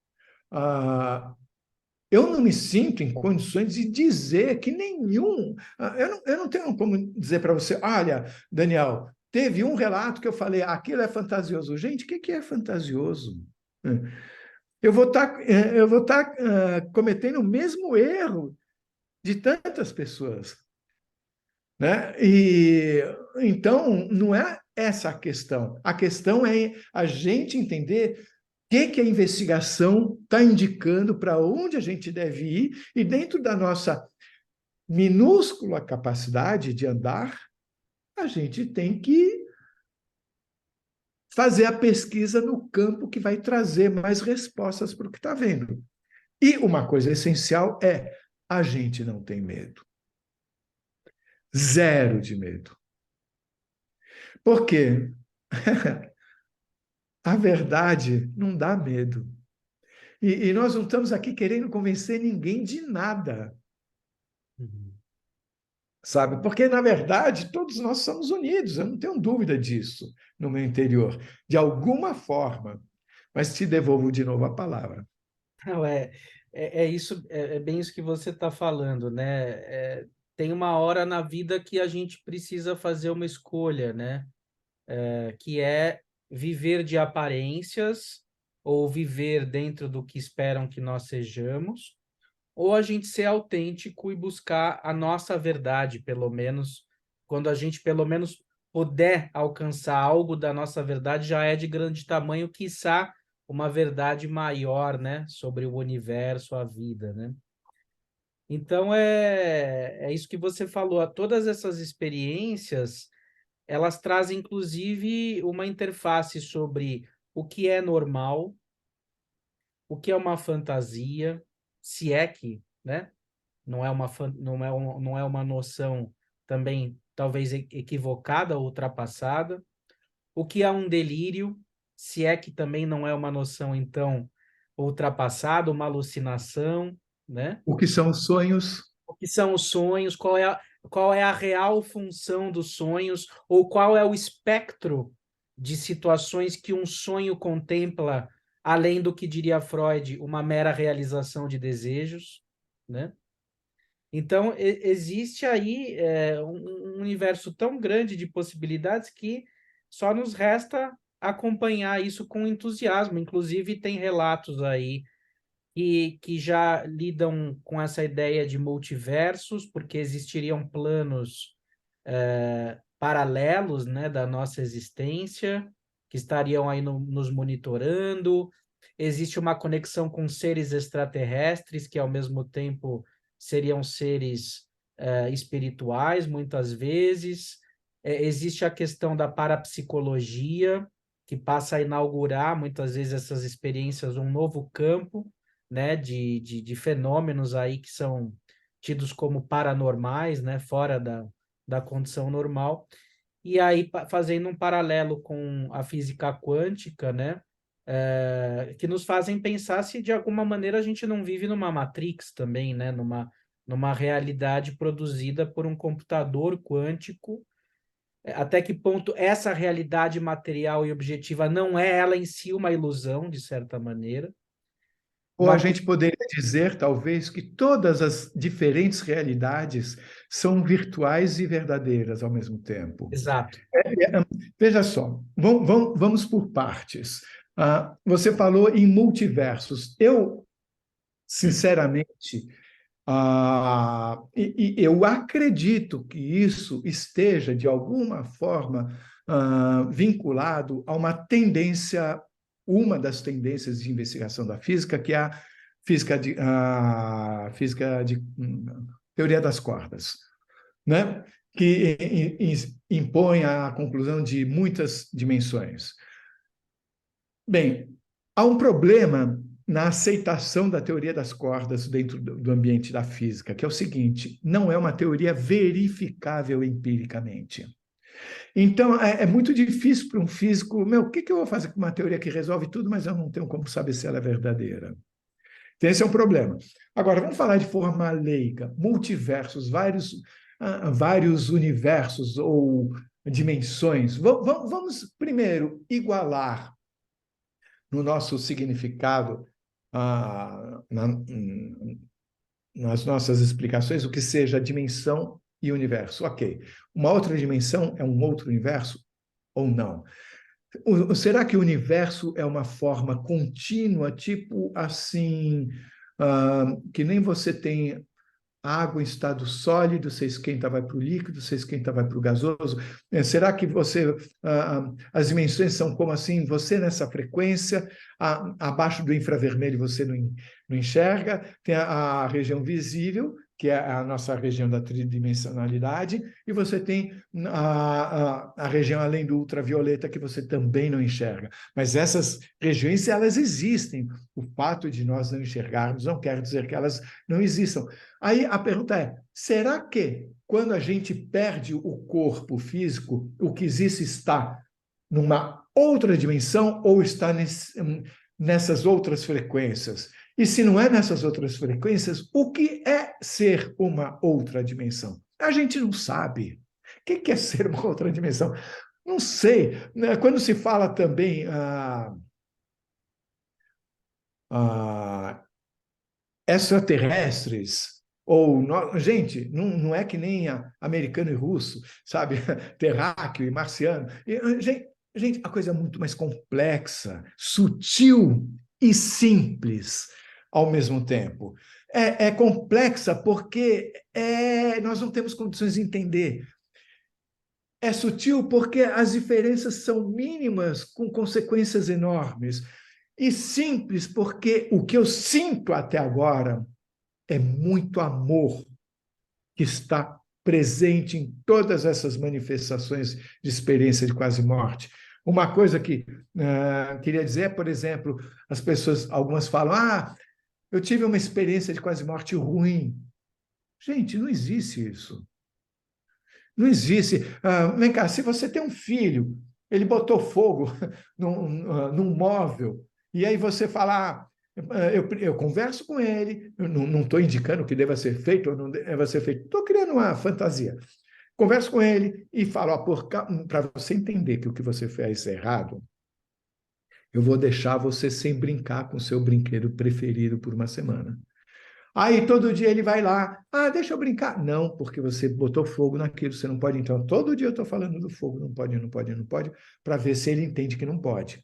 eu não me sinto em condições de dizer que nenhum. Eu não tenho como dizer para você, olha, Daniel, teve um relato que eu falei, aquilo é fantasioso. Gente, o que é fantasioso? eu vou estar cometendo o mesmo erro de tantas pessoas, né? E então não é essa a questão. A questão é a gente entender o que a investigação está indicando, para onde a gente deve ir, e dentro da nossa minúscula capacidade de andar, a gente tem que fazer a pesquisa no campo que vai trazer mais respostas para o que está vendo. E uma coisa essencial é: a gente não tem medo. Zero de medo. Por quê? A verdade não dá medo. E nós não estamos aqui querendo convencer ninguém de nada, Uhum. sabe? Porque, na verdade, todos nós somos unidos, eu não tenho dúvida disso no meu interior, de alguma forma. Mas te devolvo de novo a palavra. Não, é isso, é bem isso que você está falando, né? Tem uma hora na vida que a gente precisa fazer uma escolha, né? Que é viver de aparências ou viver dentro do que esperam que nós sejamos, ou a gente ser autêntico e buscar a nossa verdade, pelo menos, quando a gente pelo menos puder alcançar algo da nossa verdade, já é de grande tamanho, quiçá uma verdade maior, né, sobre o universo, a vida, né? Então é isso que você falou, todas essas experiências, elas trazem inclusive uma interface sobre o que é normal, o que é uma fantasia, se é que, né? Não é uma noção também talvez equivocada ou ultrapassada. O que é um delírio, se é que também não é uma noção, então, ultrapassada, uma alucinação, né? O que são os sonhos? O que são os sonhos, qual é a real função dos sonhos, ou qual é o espectro de situações que um sonho contempla, além do que diria Freud, uma mera realização de desejos, né? Então, existe aí um universo tão grande de possibilidades que só nos resta acompanhar isso com entusiasmo. Inclusive, tem relatos aí que já lidam com essa ideia de multiversos, porque existiriam planos paralelos, né, da nossa existência, que estariam aí nos monitorando. Existe uma conexão com seres extraterrestres, que ao mesmo tempo seriam seres espirituais, muitas vezes. Existe a questão da parapsicologia, que passa a inaugurar, muitas vezes, essas experiências, um novo campo, né, de fenômenos aí que são tidos como paranormais, né, fora da condição normal. E aí, fazendo um paralelo com a física quântica, né, que nos fazem pensar se de alguma maneira a gente não vive numa Matrix também, né, numa realidade produzida por um computador quântico. Até que ponto essa realidade material e objetiva não é ela em si uma ilusão, de certa maneira. Ou a gente poderia dizer, talvez, que todas as diferentes realidades são virtuais e verdadeiras ao mesmo tempo. Exato. Veja só, vamos por partes. Você falou em multiversos. Eu, sinceramente, eu acredito que isso esteja, de alguma forma, vinculado a uma das tendências de investigação da física, que é a física de teoria das cordas, né? Que impõe a conclusão de muitas dimensões. Bem, há um problema na aceitação da teoria das cordas dentro do ambiente da física, que é o seguinte: não é uma teoria verificável empiricamente. Então, é muito difícil para um físico, o que eu vou fazer com uma teoria que resolve tudo, mas eu não tenho como saber se ela é verdadeira? Então, esse é um problema. Agora, vamos falar de forma leiga, multiversos, vários universos ou dimensões. Vamos primeiro igualar no nosso significado, nas nossas explicações, o que seja dimensão e universo. Ok. Uma outra dimensão é um outro universo ou não? Será que o universo é uma forma contínua, tipo assim, que nem você tem água em estado sólido, você esquenta, vai para o líquido, você esquenta, vai para o gasoso. Será que as dimensões são como assim? Você nessa frequência, abaixo do infravermelho você não enxerga, tem a região visível, que é a nossa região da tridimensionalidade, e você tem a região além do ultravioleta, que você também não enxerga. Mas essas regiões, elas existem. O fato de nós não enxergarmos não quer dizer que elas não existam. Aí a pergunta é: será que quando a gente perde o corpo físico, o que existe está numa outra dimensão ou está nessas outras frequências? E se não é nessas outras frequências, o que é ser uma outra dimensão? A gente não sabe. O que é ser uma outra dimensão? Não sei. Quando se fala também extraterrestres, ou gente, não é que nem americano e russo, sabe? Terráqueo e marciano. Gente, a coisa é muito mais complexa, sutil e simples ao mesmo tempo. É complexa porque nós não temos condições de entender. É sutil porque as diferenças são mínimas, com consequências enormes. E simples porque o que eu sinto até agora é muito amor que está presente em todas essas manifestações de experiência de quase morte. Uma coisa que queria dizer, por exemplo, as pessoas, algumas falam, eu tive uma experiência de quase morte ruim. Gente, não existe isso. Não existe. Vem cá, se você tem um filho, ele botou fogo num móvel, e aí você fala, eu converso com ele, eu não estou indicando o que deva ser feito ou não deva ser feito, estou criando uma fantasia. Converso com ele e falo, para você entender que o que você fez é errado, eu vou deixar você sem brincar com o seu brinquedo preferido por uma semana. Aí todo dia ele vai lá, deixa eu brincar. Não, porque você botou fogo naquilo, você não pode. Então, todo dia eu estou falando do fogo, não pode, não pode, não pode, para ver se ele entende que não pode.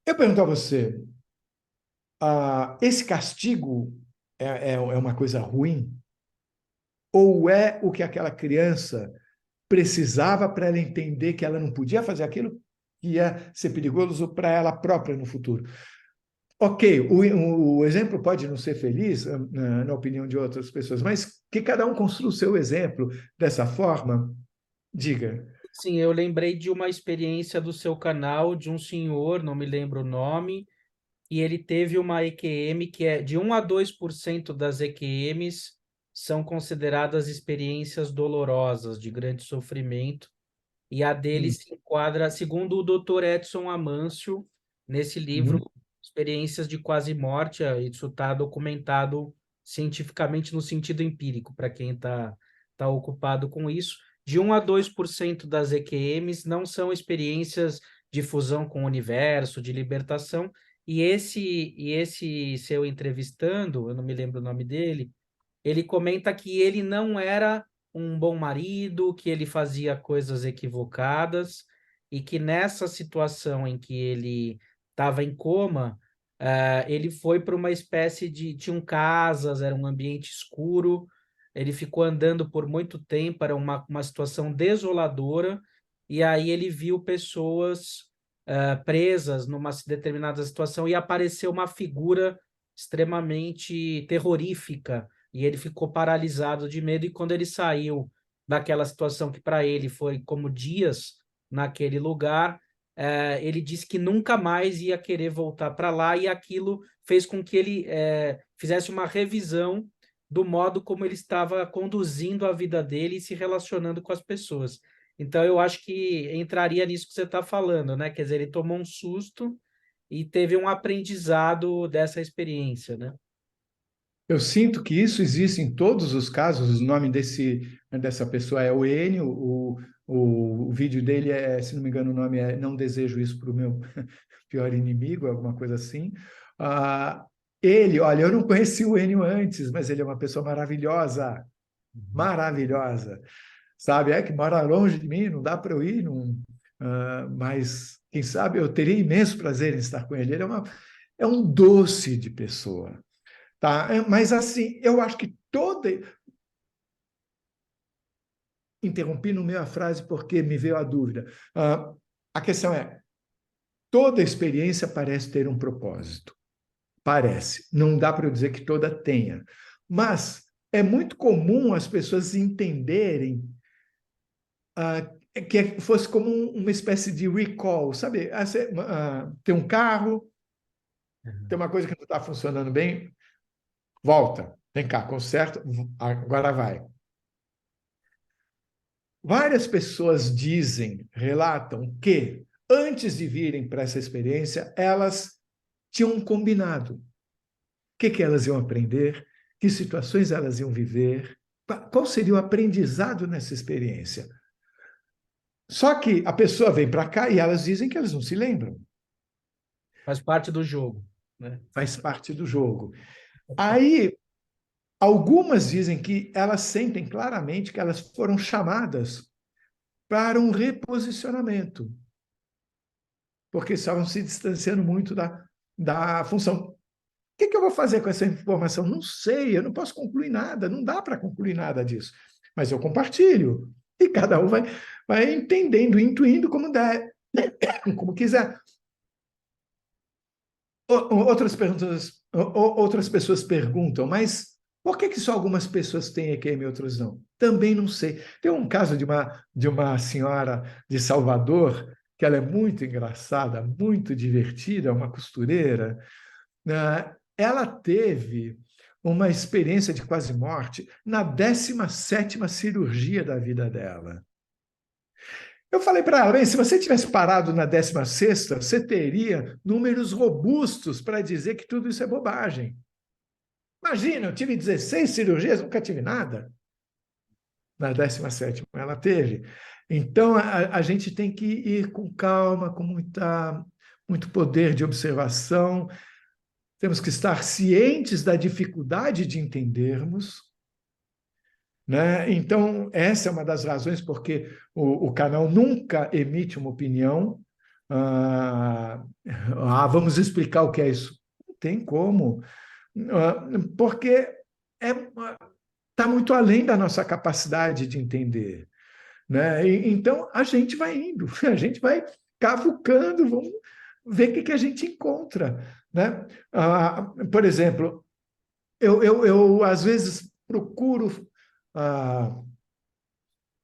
Eu pergunto a você, esse castigo é uma coisa ruim? Ou é o que aquela criança precisava para ela entender que ela não podia fazer aquilo que ia ser perigoso para ela própria no futuro? Ok, o exemplo pode não ser feliz, na opinião de outras pessoas, mas que cada um construa o seu exemplo dessa forma, diga. Sim, eu lembrei de uma experiência do seu canal, de um senhor, não me lembro o nome, e ele teve uma EQM que é de 1 a 2% das EQMs são consideradas experiências dolorosas, de grande sofrimento, e a dele Hum, se enquadra, segundo o Dr. Edson Amâncio, nesse livro hum, Experiências de Quase Morte, isso está documentado cientificamente no sentido empírico, para quem tá ocupado com isso. De 1 a 2% das EQMs não são experiências de fusão com o universo, de libertação, e esse seu entrevistando, eu não me lembro o nome dele, ele comenta que ele não era um bom marido, que ele fazia coisas equivocadas e que nessa situação em que ele estava em coma, ele foi para uma espécie de... Tinham casas, era um ambiente escuro, ele ficou andando por muito tempo, era uma situação desoladora, e aí ele viu pessoas presas numa determinada situação e apareceu uma figura extremamente terrorífica e ele ficou paralisado de medo. E quando ele saiu daquela situação que para ele foi como dias naquele lugar, ele disse que nunca mais ia querer voltar para lá, e aquilo fez com que ele fizesse uma revisão do modo como ele estava conduzindo a vida dele e se relacionando com as pessoas. Então, eu acho que entraria nisso que você está falando, né? Quer dizer, ele tomou um susto e teve um aprendizado dessa experiência, né? Eu sinto que isso existe em todos os casos. O nome dessa pessoa é o Enio. O vídeo dele se não me engano, o nome é Não Desejo Isso para o Meu Pior Inimigo, alguma coisa assim. Ah, olha, eu não conheci o Enio antes, mas ele é uma pessoa maravilhosa, Uhum. maravilhosa. Sabe? Que mora longe de mim, não dá para eu ir, não, mas quem sabe eu teria imenso prazer em estar com ele. Ele é um doce de pessoa, tá? Mas assim, eu acho que toda... Interrompi no meio a frase porque me veio a dúvida. A questão é, toda experiência parece ter um propósito. Parece. Não dá para eu dizer que toda tenha. Mas é muito comum as pessoas entenderem que fosse como uma espécie de recall, sabe? Tem um carro, tem uma coisa que não está funcionando bem, volta, vem cá, conserta, agora vai. Várias pessoas dizem, relatam que antes de virem para essa experiência, elas tinham um combinado. O que elas iam aprender, que situações elas iam viver, qual seria o aprendizado nessa experiência. Só que a pessoa vem para cá e elas dizem que elas não se lembram. Faz parte do jogo, né? Faz parte do jogo. Aí, algumas dizem que elas sentem claramente que elas foram chamadas para um reposicionamento, porque estavam se distanciando muito da função. O que eu vou fazer com essa informação? Não sei, eu não posso concluir nada, não dá para concluir nada disso. Mas eu compartilho, e cada um vai entendendo, intuindo como der, como quiser. Outras pessoas perguntam, mas por que só algumas pessoas têm EQM e outras não? Também não sei. Tem um caso de uma senhora de Salvador, que ela é muito engraçada, muito divertida, uma costureira. Ela teve uma experiência de quase morte na 17ª cirurgia da vida dela. Eu falei para ela, bem, se você tivesse parado na 16ª, você teria números robustos para dizer que tudo isso é bobagem. Imagina, eu tive 16 cirurgias, nunca tive nada. Na 17ª ela teve. Então, a gente tem que ir com calma, com muito poder de observação. Temos que estar cientes da dificuldade de entendermos, né? Então, essa é uma das razões porque o canal nunca emite uma opinião. Vamos explicar o que é isso. Não tem como, porque está muito além da nossa capacidade de entender, né? Então, a gente vai indo, a gente vai cavucando, vamos ver o que a gente encontra, né? Por exemplo, eu às vezes procuro,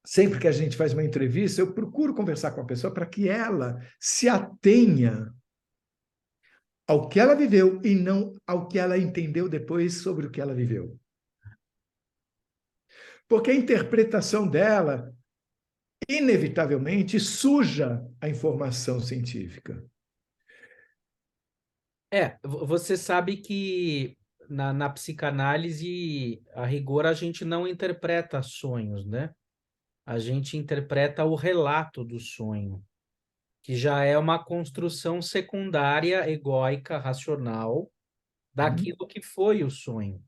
sempre que a gente faz uma entrevista, eu procuro conversar com a pessoa para que ela se atenha ao que ela viveu e não ao que ela entendeu depois sobre o que ela viveu. Porque a interpretação dela, inevitavelmente, suja a informação científica. Você sabe que na psicanálise, a rigor, a gente não interpreta sonhos, né? A gente interpreta o relato do sonho, que já é uma construção secundária, egóica, racional, daquilo que foi o sonho,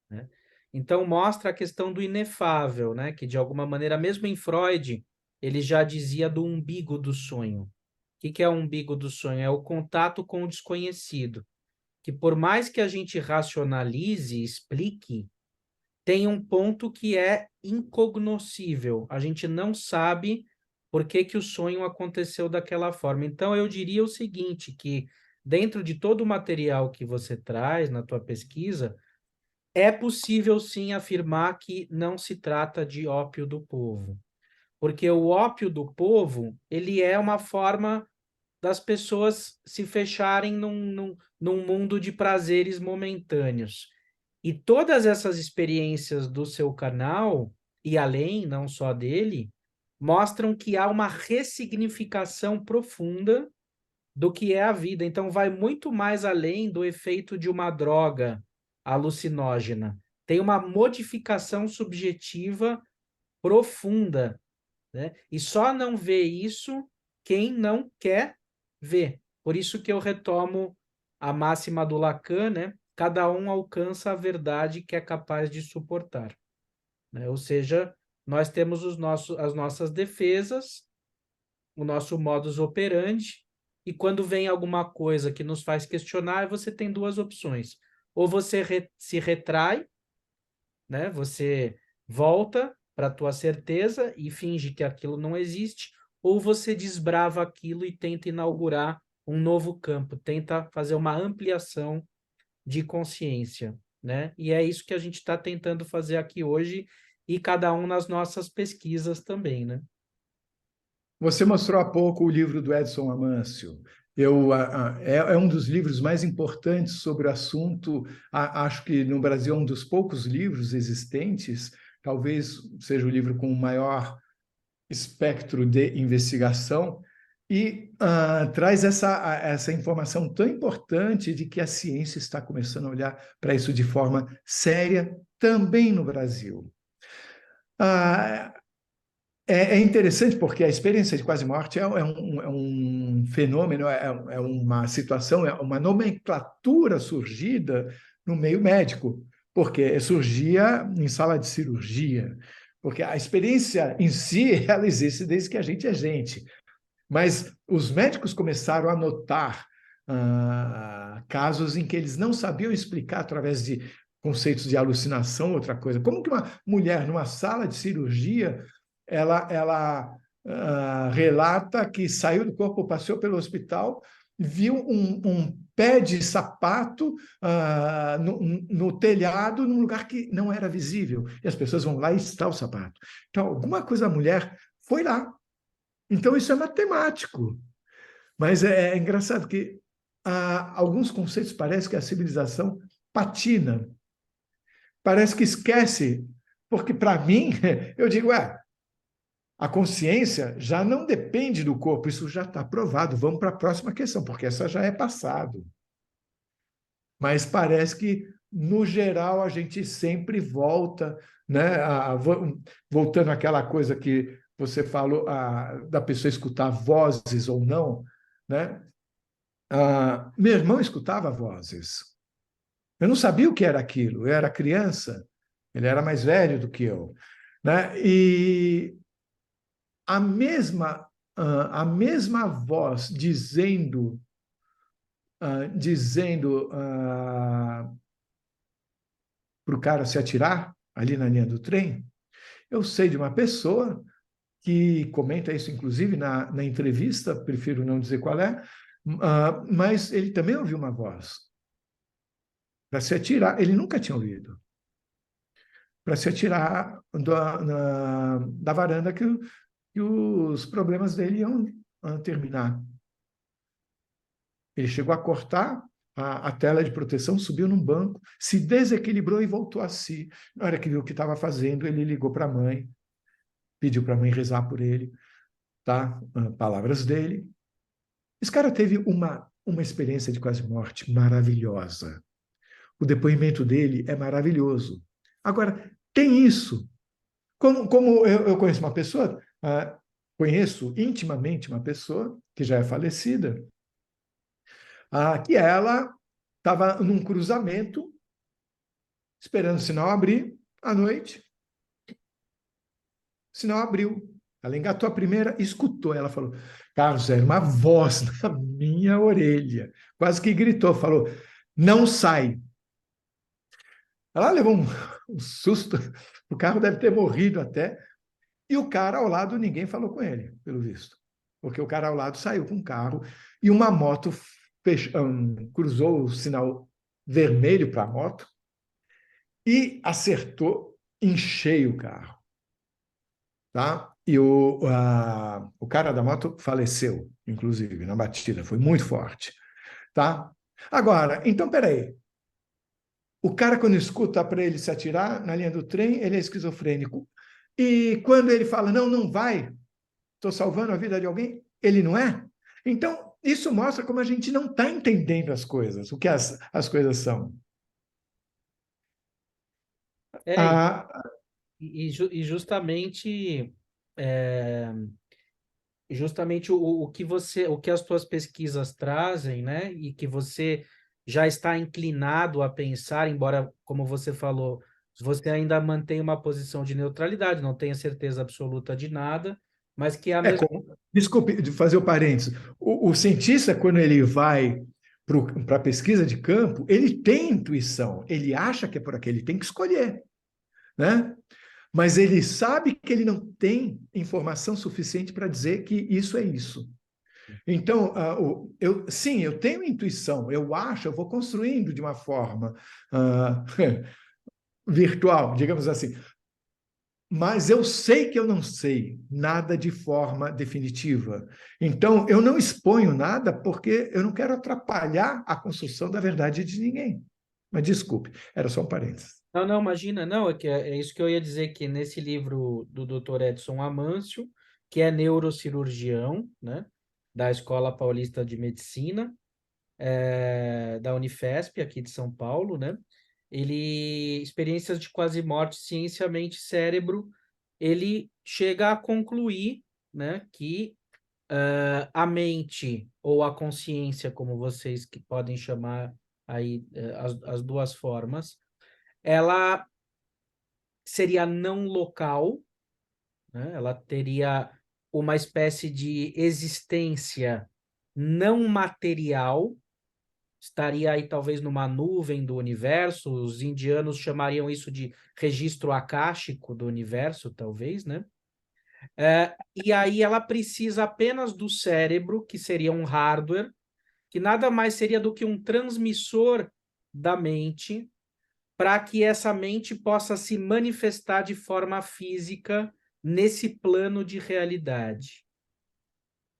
né? Então, mostra a questão do inefável, né? Que, de alguma maneira, mesmo em Freud, ele já dizia do umbigo do sonho. O que é o umbigo do sonho? É o contato com o desconhecido, que por mais que a gente racionalize, explique, tem um ponto que é incognoscível. A gente não sabe por que o sonho aconteceu daquela forma. Então, eu diria o seguinte, que dentro de todo o material que você traz na tua pesquisa, é possível sim afirmar que não se trata de ópio do povo. Porque o ópio do povo, ele é uma forma das pessoas se fecharem num mundo de prazeres momentâneos. E todas essas experiências do seu canal, e além, não só dele, mostram que há uma ressignificação profunda do que é a vida. Então, vai muito mais além do efeito de uma droga alucinógena. Tem uma modificação subjetiva profunda, né? E só não vê isso quem não quer ver. Por isso que eu retomo a máxima do Lacan, né? Cada um alcança a verdade que é capaz de suportar, né? Ou seja, nós temos as nossas defesas o nosso modus operandi, e quando vem alguma coisa que nos faz questionar, você tem duas opções. Ou você se retrai, né? Você volta para a tua certeza e finge que aquilo não existe, ou você desbrava aquilo e tenta inaugurar um novo campo, tenta fazer uma ampliação de consciência, né? E é isso que a gente está tentando fazer aqui hoje, e cada um nas nossas pesquisas também, né? Você mostrou há pouco o livro do Edson Amâncio. É um dos livros mais importantes sobre o assunto. Acho que no Brasil é um dos poucos livros existentes, talvez seja o livro com o maior espectro de investigação, e traz essa informação tão importante de que a ciência está começando a olhar para isso de forma séria também no Brasil. Ah, é interessante porque a experiência de quase morte é um fenômeno, é uma situação, é uma nomenclatura surgida no meio médico, porque surgia em sala de cirurgia, porque a experiência em si, ela existe desde que a gente é gente, mas os médicos começaram a notar casos em que eles não sabiam explicar através de conceitos de alucinação, outra coisa. Como que uma mulher numa sala de cirurgia ela relata que saiu do corpo, passeou pelo hospital, viu um pé de sapato no telhado, num lugar que não era visível. E as pessoas vão lá e está o sapato. Então, alguma coisa a mulher foi lá. Então, isso é matemático. Mas é engraçado que alguns conceitos parece que a civilização patina. Parece que esquece. Porque, para mim, eu digo, a consciência já não depende do corpo, isso já está provado. Vamos para a próxima questão, porque essa já é passado. Mas parece que, no geral, a gente sempre volta, né? Voltando àquela coisa que você falou, da pessoa escutar vozes ou não, né? Meu irmão escutava vozes. Eu não sabia o que era aquilo, eu era criança, ele era mais velho do que eu, né? E a mesma, a mesma voz dizendo para o cara se atirar ali na linha do trem, eu sei de uma pessoa que comenta isso, inclusive, na entrevista, prefiro não dizer qual é, mas ele também ouviu uma voz para se atirar, ele nunca tinha ouvido, para se atirar da varanda que os problemas dele iam terminar. Ele chegou a cortar a tela de proteção, subiu num banco, se desequilibrou e voltou a si. Na hora que viu o que estava fazendo, ele ligou para a mãe, pediu para a mãe rezar por ele, tá? Palavras dele. Esse cara teve uma experiência de quase morte maravilhosa. O depoimento dele é maravilhoso. Agora, tem isso. Como eu conheço uma pessoa, conheço intimamente uma pessoa que já é falecida, que ela estava num cruzamento, esperando o sinal abrir à noite. O sinal abriu. Ela engatou a primeira, escutou. Ela falou: Carlos, era uma voz na minha orelha. Quase que gritou, falou: não sai. Ela levou um susto, o carro deve ter morrido até. E o cara ao lado, ninguém falou com ele, pelo visto. Porque o cara ao lado saiu com o carro e uma moto cruzou o sinal vermelho para a moto e acertou em cheio o carro. Tá? E o cara da moto faleceu, inclusive, na batida, foi muito forte. Tá? Agora, então, peraí. O cara, quando escuta para ele se atirar na linha do trem, ele é esquizofrênico. E quando ele fala, não, não vai, estou salvando a vida de alguém, ele não é? Então, isso mostra como a gente não está entendendo as coisas, o que as coisas são. É, Ah, e justamente, é, justamente o que as tuas pesquisas trazem, né? E que você já está inclinado a pensar, embora, como você falou, você ainda mantém uma posição de neutralidade, não tenha certeza absoluta de nada, mas que é a mesma... Desculpe de fazer o parênteses. O cientista, quando ele vai para a pesquisa de campo, ele tem intuição, ele acha que é por aqui, ele tem que escolher, né? Mas ele sabe que ele não tem informação suficiente para dizer que isso é isso. Então, sim, eu tenho intuição, eu acho, eu vou construindo de uma forma virtual, digamos assim. Mas eu sei que eu não sei nada de forma definitiva. Então, eu não exponho nada porque eu não quero atrapalhar a construção da verdade de ninguém. Mas desculpe, era só um parênteses. Não, não, imagina, não, é isso que eu ia dizer, que nesse livro do Dr. Edson Amâncio, que é neurocirurgião, né, da Escola Paulista de Medicina, da Unifesp, aqui de São Paulo, né, Experiências de Quase Morte, Ciência, Mente e Cérebro, ele chega a concluir, né, que a mente, ou a consciência, como vocês que podem chamar aí, as duas formas, ela seria não local, né? Ela teria uma espécie de existência não material, estaria aí talvez numa nuvem do universo, os indianos chamariam isso de registro akáshico do universo, talvez, né? E aí ela precisa apenas do cérebro, que seria um hardware, que nada mais seria do que um transmissor da mente, para que essa mente possa se manifestar de forma física nesse plano de realidade.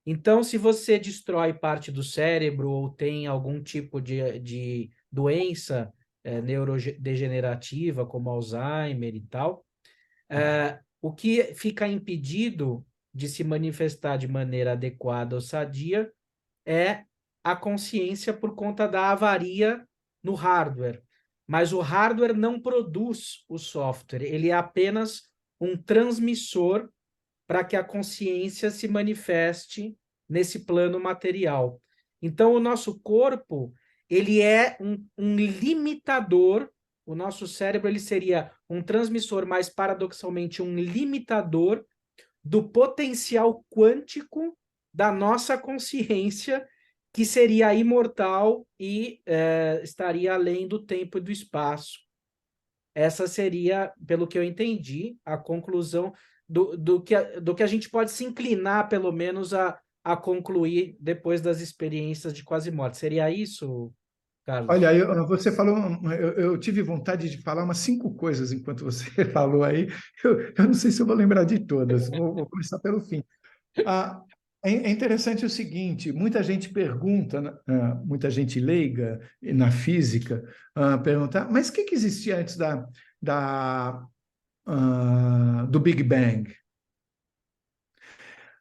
Então, se você destrói parte do cérebro ou tem algum tipo de doença neurodegenerativa, como Alzheimer e tal, o que fica impedido de se manifestar de maneira adequada ou sadia é a consciência por conta da avaria no hardware. Mas o hardware não produz o software, ele é apenas um transmissor para que a consciência se manifeste nesse plano material. Então, o nosso corpo, ele é um limitador, o nosso cérebro ele seria um transmissor, mas paradoxalmente um limitador do potencial quântico da nossa consciência, que seria imortal e estaria além do tempo e do espaço. Essa seria, pelo que eu entendi, a conclusão do que a gente pode se inclinar, pelo menos, a concluir depois das experiências de quase morte. Seria isso, Carlos? Olha, você falou, eu tive vontade de falar umas 5 coisas enquanto você falou aí. Eu não sei se eu vou lembrar de todas, vou começar pelo fim. Ah, é interessante o seguinte: muita gente pergunta, né, muita gente leiga na física, pergunta, mas o que existia antes do Big Bang?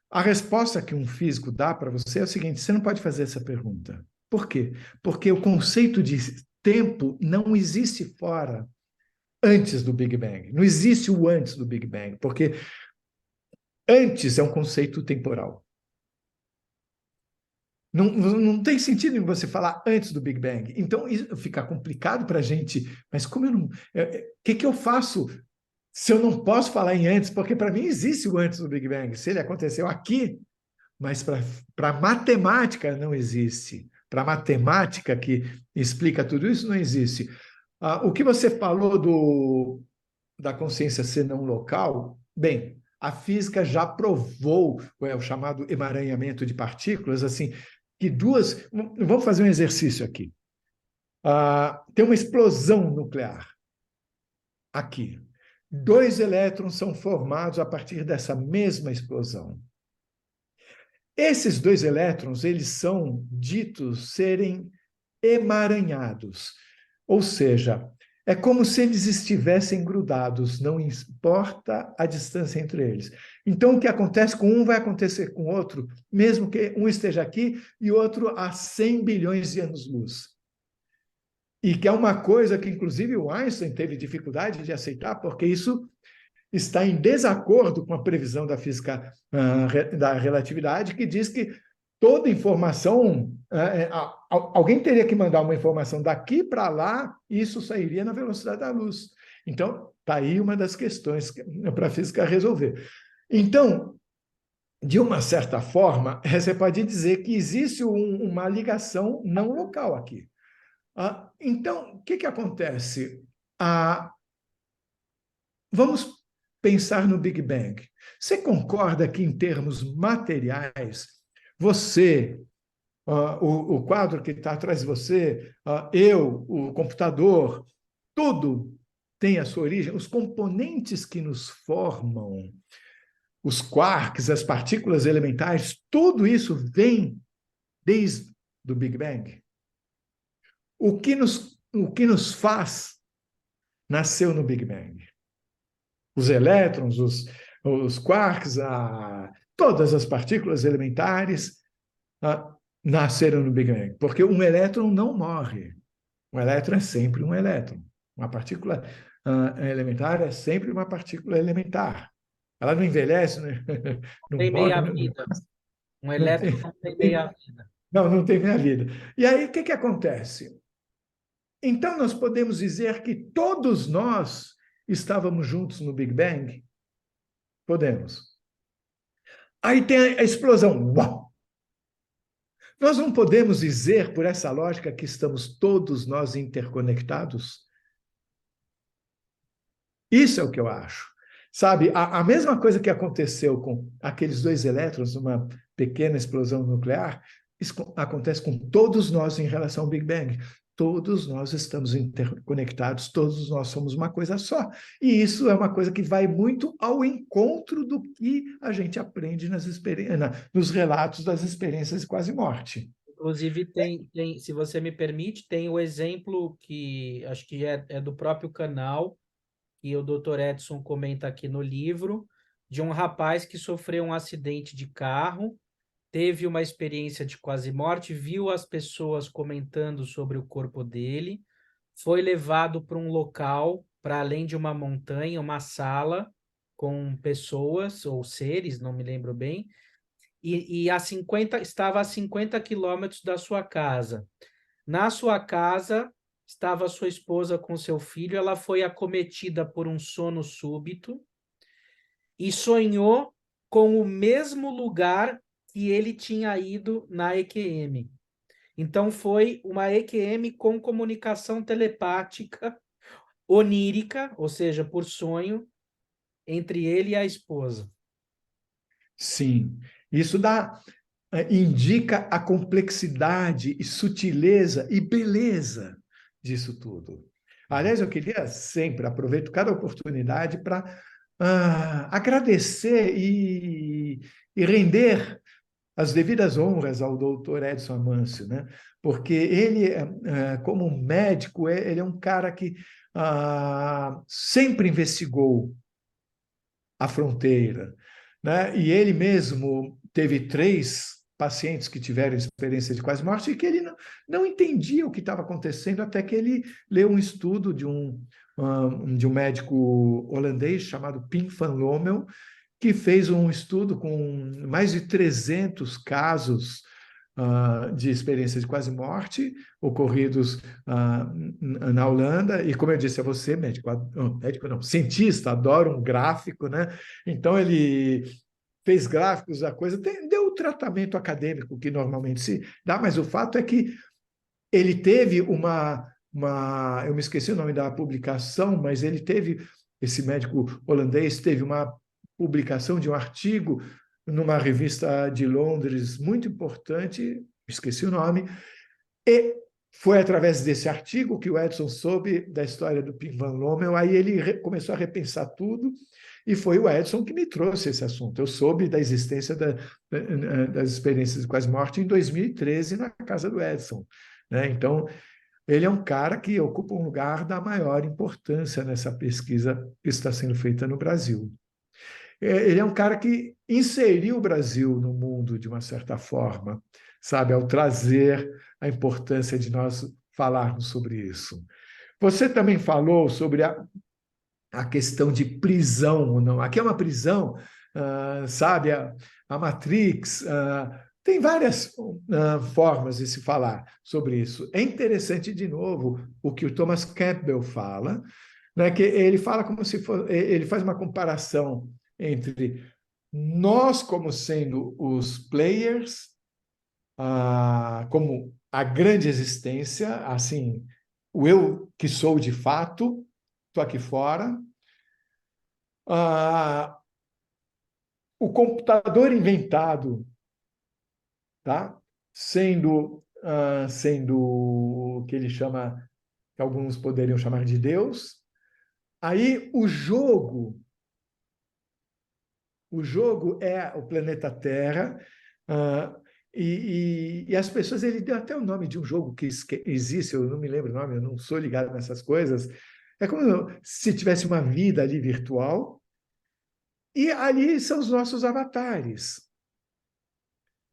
A resposta que um físico dá para você é o seguinte: você não pode fazer essa pergunta. Por quê? Porque o conceito de tempo não existe fora antes do Big Bang. Não existe o antes do Big Bang, porque antes é um conceito temporal. Não tem sentido em você falar antes do Big Bang. Então, isso fica complicado para a gente. Mas como eu não. O que eu faço se eu não posso falar em antes? Porque para mim existe o antes do Big Bang. Se ele aconteceu aqui, mas para matemática não existe. Para matemática que explica tudo isso, não existe. O que você falou da consciência ser não local, bem, a física já provou o chamado emaranhamento de partículas, assim, que duas. Vamos fazer um exercício aqui. Tem uma explosão nuclear aqui. 2 elétrons são formados a partir dessa mesma explosão. Esses 2 elétrons, eles são ditos serem emaranhados, ou seja, é como se eles estivessem grudados, não importa a distância entre eles. Então, o que acontece com um vai acontecer com o outro, mesmo que um esteja aqui e o outro a 100 bilhões de anos-luz. E que é uma coisa que, inclusive, o Einstein teve dificuldade de aceitar, porque isso está em desacordo com a previsão da física da relatividade, que diz que toda informação, alguém teria que mandar uma informação daqui para lá, e isso sairia na velocidade da luz. Então, está aí uma das questões para a física resolver. Então, de uma certa forma, você pode dizer que existe uma ligação não local aqui. Então, o que acontece? Vamos pensar no Big Bang. Você concorda que, em termos materiais, você, o quadro que está atrás de você, eu, o computador, tudo tem a sua origem, os componentes que nos formam, os quarks, as partículas elementares, tudo isso vem desde o Big Bang. O que nos faz nasceu no Big Bang. Os elétrons, os quarks, todas as partículas elementares nasceram no Big Bang, porque um elétron não morre. Um elétron é sempre um elétron. Uma partícula elementar é sempre uma partícula elementar. Ela não envelhece, né? Não Tem morre, meia-vida. Um não elétron tem, não tem meia-vida. não tem minha vida. E aí, o que acontece? Então, nós podemos dizer que todos nós estávamos juntos no Big Bang? Podemos. Aí tem a explosão. Uau! Nós não podemos dizer, por essa lógica, que estamos todos nós interconectados? Isso é o que eu acho. Sabe, a mesma coisa que aconteceu com aqueles dois elétrons numa pequena explosão nuclear, isso acontece com todos nós em relação ao Big Bang. Todos nós estamos interconectados, todos nós somos uma coisa só. E isso é uma coisa que vai muito ao encontro do que a gente aprende nos relatos das experiências de quase morte. Inclusive, se você me permite, tem o exemplo que acho que é do próprio canal, que o Dr. Edson comenta aqui no livro, de um rapaz que sofreu um acidente de carro, teve uma experiência de quase morte, viu as pessoas comentando sobre o corpo dele, foi levado para um local, para além de uma montanha, uma sala com pessoas ou seres, não me lembro bem, e estava a 50 quilômetros da sua casa. Na sua casa estava sua esposa com seu filho, ela foi acometida por um sono súbito e sonhou com o mesmo lugar que ele tinha ido na EQM. Então foi uma EQM com comunicação telepática, onírica, ou seja, por sonho, entre ele e a esposa. Sim, isso indica a complexidade e sutileza e beleza disso tudo. Aliás, eu queria sempre, aproveito cada oportunidade para agradecer e render as devidas honras ao doutor Edson Amâncio, né? Porque ele, como médico, ele é um cara que sempre investigou a fronteira, né? E ele mesmo teve 3 pacientes que tiveram experiência de quase morte e que ele não entendia o que estava acontecendo até que ele leu um estudo de um médico holandês chamado Pim van Lommel, que fez um estudo com mais de 300 casos de experiência de quase morte ocorridos na Holanda, e como eu disse a você, médico não, cientista, adora um gráfico, né? Então ele fez gráficos, a coisa, deu o tratamento acadêmico que normalmente se dá, mas o fato é que ele teve eu me esqueci o nome da publicação, mas esse médico holandês teve uma publicação de um artigo numa revista de Londres muito importante, esqueci o nome, e foi através desse artigo que o Edson soube da história do Pim van Lommel, aí ele começou a repensar tudo, e foi o Edson que me trouxe esse assunto. Eu soube da existência das experiências de quase morte em 2013 na casa do Edson, né? Então, ele é um cara que ocupa um lugar da maior importância nessa pesquisa que está sendo feita no Brasil. Ele é um cara que inseriu o Brasil no mundo de uma certa forma, sabe, ao trazer a importância de nós falarmos sobre isso. Você também falou sobre a questão de prisão ou não. Aqui é uma prisão, sabe, a Matrix, tem várias formas de se falar sobre isso. É interessante, de novo, o que o Thomas Campbell fala, né, que ele fala como se ele faz uma comparação entre nós, como sendo os players, como a grande existência, assim, o eu que sou de fato, estou aqui fora, ah, o computador inventado, tá? Sendo o que ele chama, que alguns poderiam chamar de Deus. Aí o jogo é o planeta Terra, ah, e as pessoas, ele deu até o nome de um jogo que existe, eu não me lembro o nome, eu não sou ligado nessas coisas. É como se tivesse uma vida ali virtual, e ali são os nossos avatares,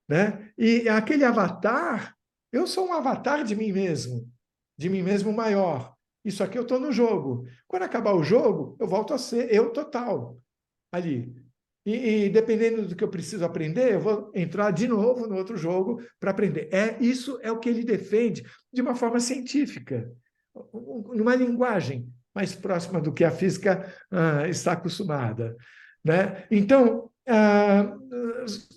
né? E aquele avatar, eu sou um avatar de mim mesmo maior. Isso aqui eu estou no jogo. Quando acabar o jogo, eu volto a ser eu total ali. E dependendo do que eu preciso aprender, eu vou entrar de novo no outro jogo para aprender. Isso é o que ele defende de uma forma científica, numa linguagem mais próxima do que a física está acostumada, né? Então,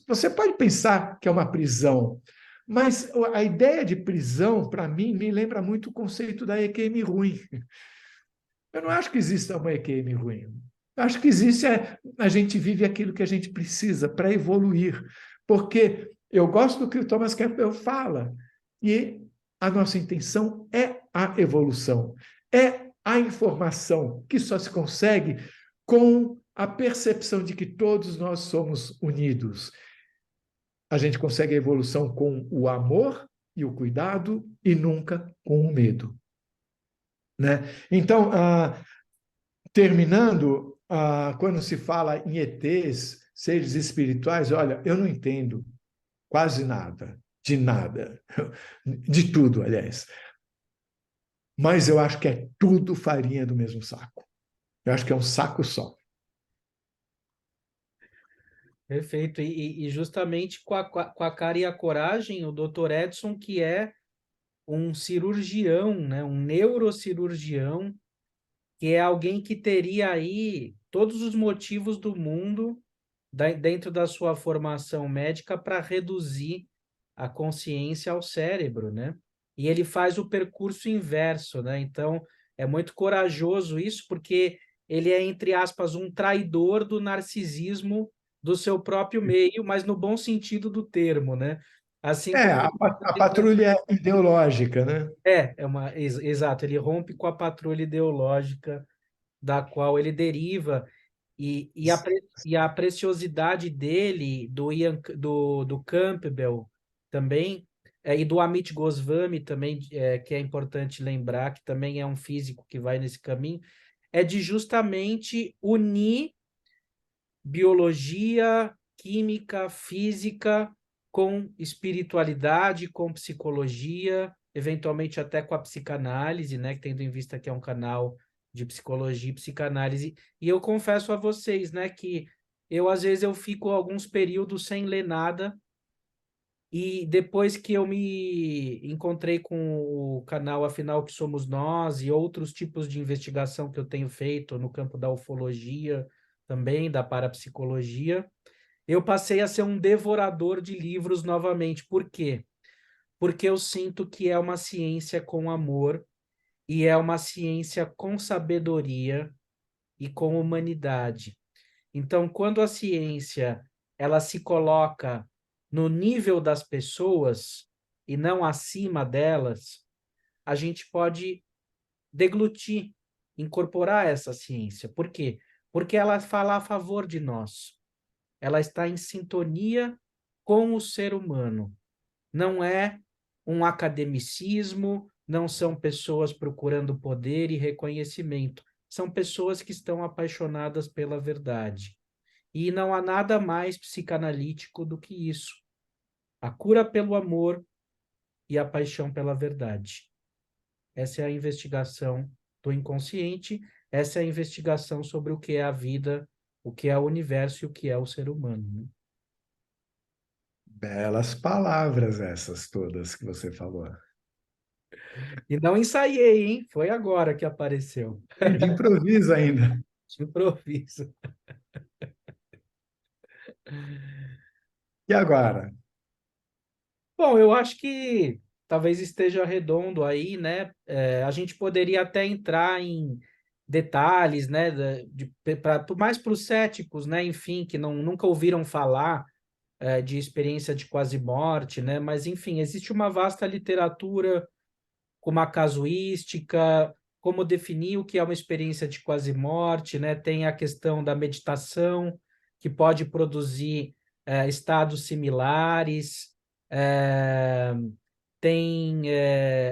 você pode pensar que é uma prisão, mas a ideia de prisão, para mim, me lembra muito o conceito da EQM ruim. Eu não acho que exista uma EQM ruim. Eu acho que existe a gente vive aquilo que a gente precisa para evoluir. Porque eu gosto do que o Thomas Campbell fala, e a nossa intenção é a evolução, é a informação que só se consegue com a percepção de que todos nós somos unidos. A gente consegue a evolução com o amor e o cuidado e nunca com o medo, né? Então, terminando, quando se fala em ETs, seres espirituais, olha, eu não entendo quase nada, de nada, de tudo, aliás. Mas eu acho que é tudo farinha do mesmo saco. Eu acho que é um saco só. Perfeito. E justamente com a cara e a coragem, o Dr. Edson, que é um cirurgião, né? Um neurocirurgião, que é alguém que teria aí todos os motivos do mundo dentro da sua formação médica para reduzir a consciência ao cérebro, né? E ele faz o percurso inverso, né? Então, é muito corajoso isso, porque ele é, entre aspas, um traidor do narcisismo do seu próprio meio, mas no bom sentido do termo, né? Assim É, como a patrulha ideológica, né? exato, ele rompe com a patrulha ideológica da qual ele deriva e a preciosidade dele, do Campbell também, e do Amit Goswami também, que é importante lembrar, que também é um físico que vai nesse caminho, é de justamente unir biologia, química, física com espiritualidade, com psicologia, eventualmente até com a psicanálise, né, tendo em vista que é um canal de psicologia e psicanálise. E eu confesso a vocês, né, que às vezes eu fico alguns períodos sem ler nada, e depois que eu me encontrei com o canal Afinal que Somos Nós e outros tipos de investigação que eu tenho feito no campo da ufologia, também da parapsicologia, eu passei a ser um devorador de livros novamente. Por quê? Porque eu sinto que é uma ciência com amor e é uma ciência com sabedoria e com humanidade. Então, quando a ciência ela se coloca no nível das pessoas e não acima delas, a gente pode deglutir, incorporar essa ciência. Por quê? Porque ela fala a favor de nós. Ela está em sintonia com o ser humano. Não é um academicismo, não são pessoas procurando poder e reconhecimento. São pessoas que estão apaixonadas pela verdade. E não há nada mais psicanalítico do que isso. A cura pelo amor e a paixão pela verdade. Essa é a investigação do inconsciente, essa é a investigação sobre o que é a vida, o que é o universo e o que é o ser humano, né? Belas palavras essas todas que você falou. E não ensaiei, hein? Foi agora que apareceu. E de improviso ainda. De improviso. E agora? Bom, eu acho que talvez esteja redondo aí, né? A gente poderia até entrar em detalhes, né? Mais para os céticos, né? Enfim, que nunca ouviram falar de experiência de quase morte, né? Mas, enfim, existe uma vasta literatura com uma casuística, como definir o que é uma experiência de quase morte, né? Tem a questão da meditação, que pode produzir estados similares, eh, tem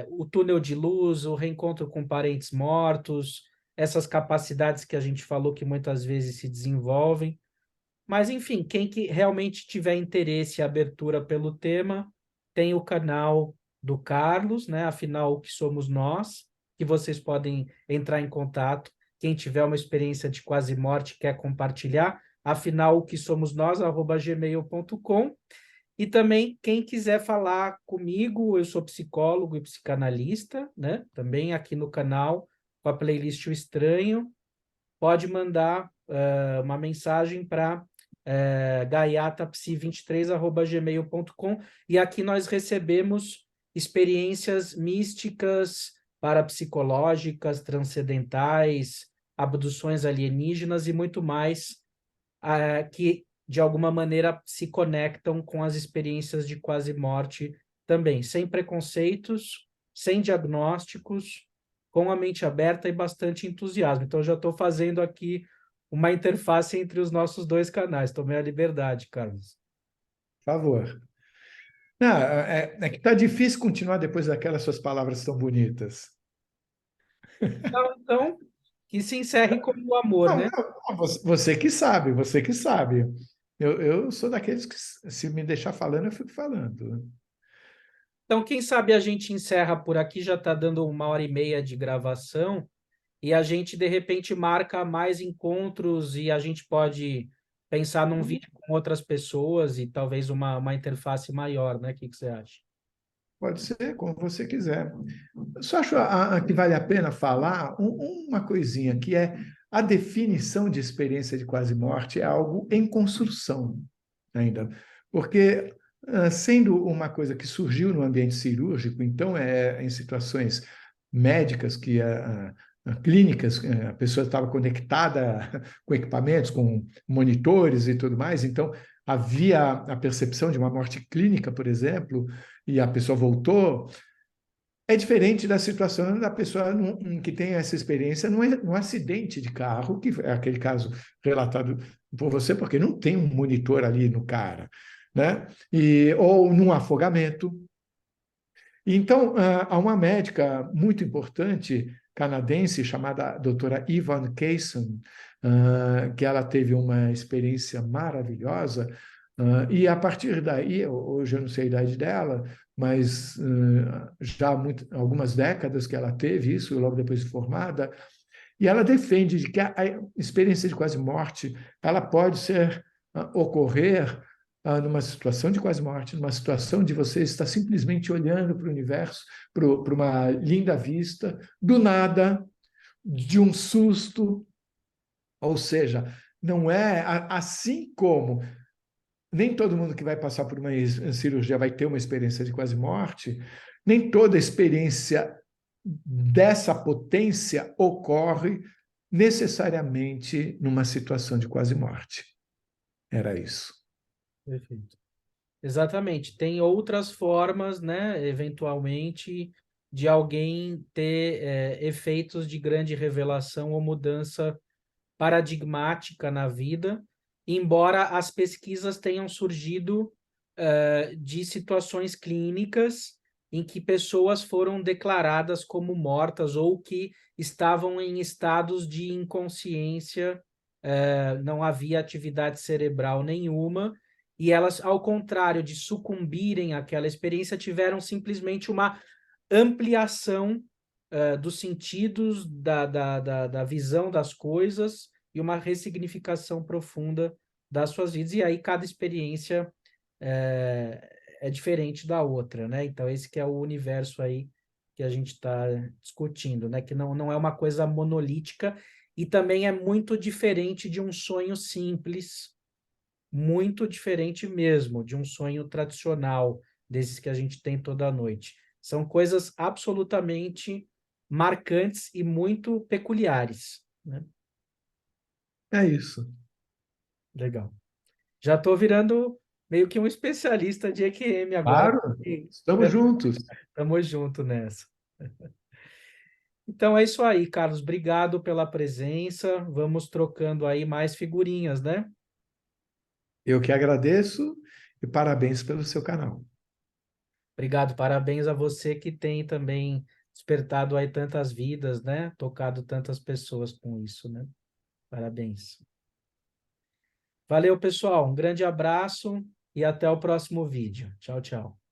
o túnel de luz, o reencontro com parentes mortos, essas capacidades que a gente falou que muitas vezes se desenvolvem. Mas, enfim, quem que realmente tiver interesse e abertura pelo tema, tem o canal do Carlos, né? Afinal, o que somos nós, que vocês podem entrar em contato. Quem tiver uma experiência de quase morte quer compartilhar, afinal, o que somos nós, @gmail.com. E também, quem quiser falar comigo, eu sou psicólogo e psicanalista, né? Também aqui no canal, com a playlist O Estranho, pode mandar uma mensagem para gaiatapsi23@gmail.com, e aqui nós recebemos experiências místicas, parapsicológicas, transcendentais, abduções alienígenas e muito mais, que de alguma maneira se conectam com as experiências de quase morte também, sem preconceitos, sem diagnósticos, com a mente aberta e bastante entusiasmo. Então, já estou fazendo aqui uma interface entre os nossos dois canais. Tomei a liberdade, Carlos. Por favor. Não, é que está difícil continuar depois daquelas suas palavras tão bonitas. Então, que se encerre com o amor, Não, né? não, você que sabe, você que sabe. Eu sou daqueles que, se me deixar falando, eu fico falando. Então, quem sabe a gente encerra por aqui, já está dando 1h30 de gravação, e a gente, de repente, marca mais encontros e a gente pode pensar num vídeo com outras pessoas e talvez uma interface maior, né? O que você acha? Pode ser, como você quiser. Eu só acho que vale a pena falar uma coisinha, que é a definição de experiência de quase morte é algo em construção ainda. Porque, sendo uma coisa que surgiu no ambiente cirúrgico, então é em situações médicas que clínicas, a pessoa estava conectada com equipamentos, com monitores e tudo mais, então havia a percepção de uma morte clínica, por exemplo, e a pessoa voltou. É diferente da situação da pessoa que tem essa experiência num acidente de carro, que é aquele caso relatado por você, porque não tem um monitor ali no cara, né? Ou num afogamento. Então, há uma médica muito importante canadense chamada doutora Yvonne Kaysen, que ela teve uma experiência maravilhosa, e a partir daí, hoje eu não sei a idade dela, mas já há algumas décadas que ela teve isso, logo depois de formada, e ela defende de que a experiência de quase morte ela pode ocorrer numa situação de quase morte, numa situação de você estar simplesmente olhando para o universo, para uma linda vista, do nada, de um susto, ou seja, não é assim como nem todo mundo que vai passar por uma cirurgia vai ter uma experiência de quase morte, nem toda experiência dessa potência ocorre necessariamente numa situação de quase morte. Era isso. Perfeito. Exatamente. Tem outras formas, né, eventualmente, de alguém ter efeitos de grande revelação ou mudança paradigmática na vida, embora as pesquisas tenham surgido de situações clínicas em que pessoas foram declaradas como mortas ou que estavam em estados de inconsciência, não havia atividade cerebral nenhuma, e elas, ao contrário de sucumbirem àquela experiência, tiveram simplesmente uma ampliação dos sentidos, da visão das coisas e uma ressignificação profunda das suas vidas. E aí cada experiência é diferente da outra, né? Então esse que é o universo aí que a gente está discutindo, né? Que não é uma coisa monolítica e também é muito diferente de um sonho simples, muito diferente mesmo de um sonho tradicional, desses que a gente tem toda noite. São coisas absolutamente marcantes e muito peculiares, né? É isso. Legal. Já estou virando meio que um especialista de EQM agora. Claro, estamos juntos. Estamos juntos nessa. Então é isso aí, Carlos. Obrigado pela presença. Vamos trocando aí mais figurinhas, né? Eu que agradeço e parabéns pelo seu canal. Obrigado, parabéns a você que tem também despertado aí tantas vidas, né? Tocado tantas pessoas com isso, né? Parabéns. Valeu, pessoal. Um grande abraço e até o próximo vídeo. Tchau, tchau.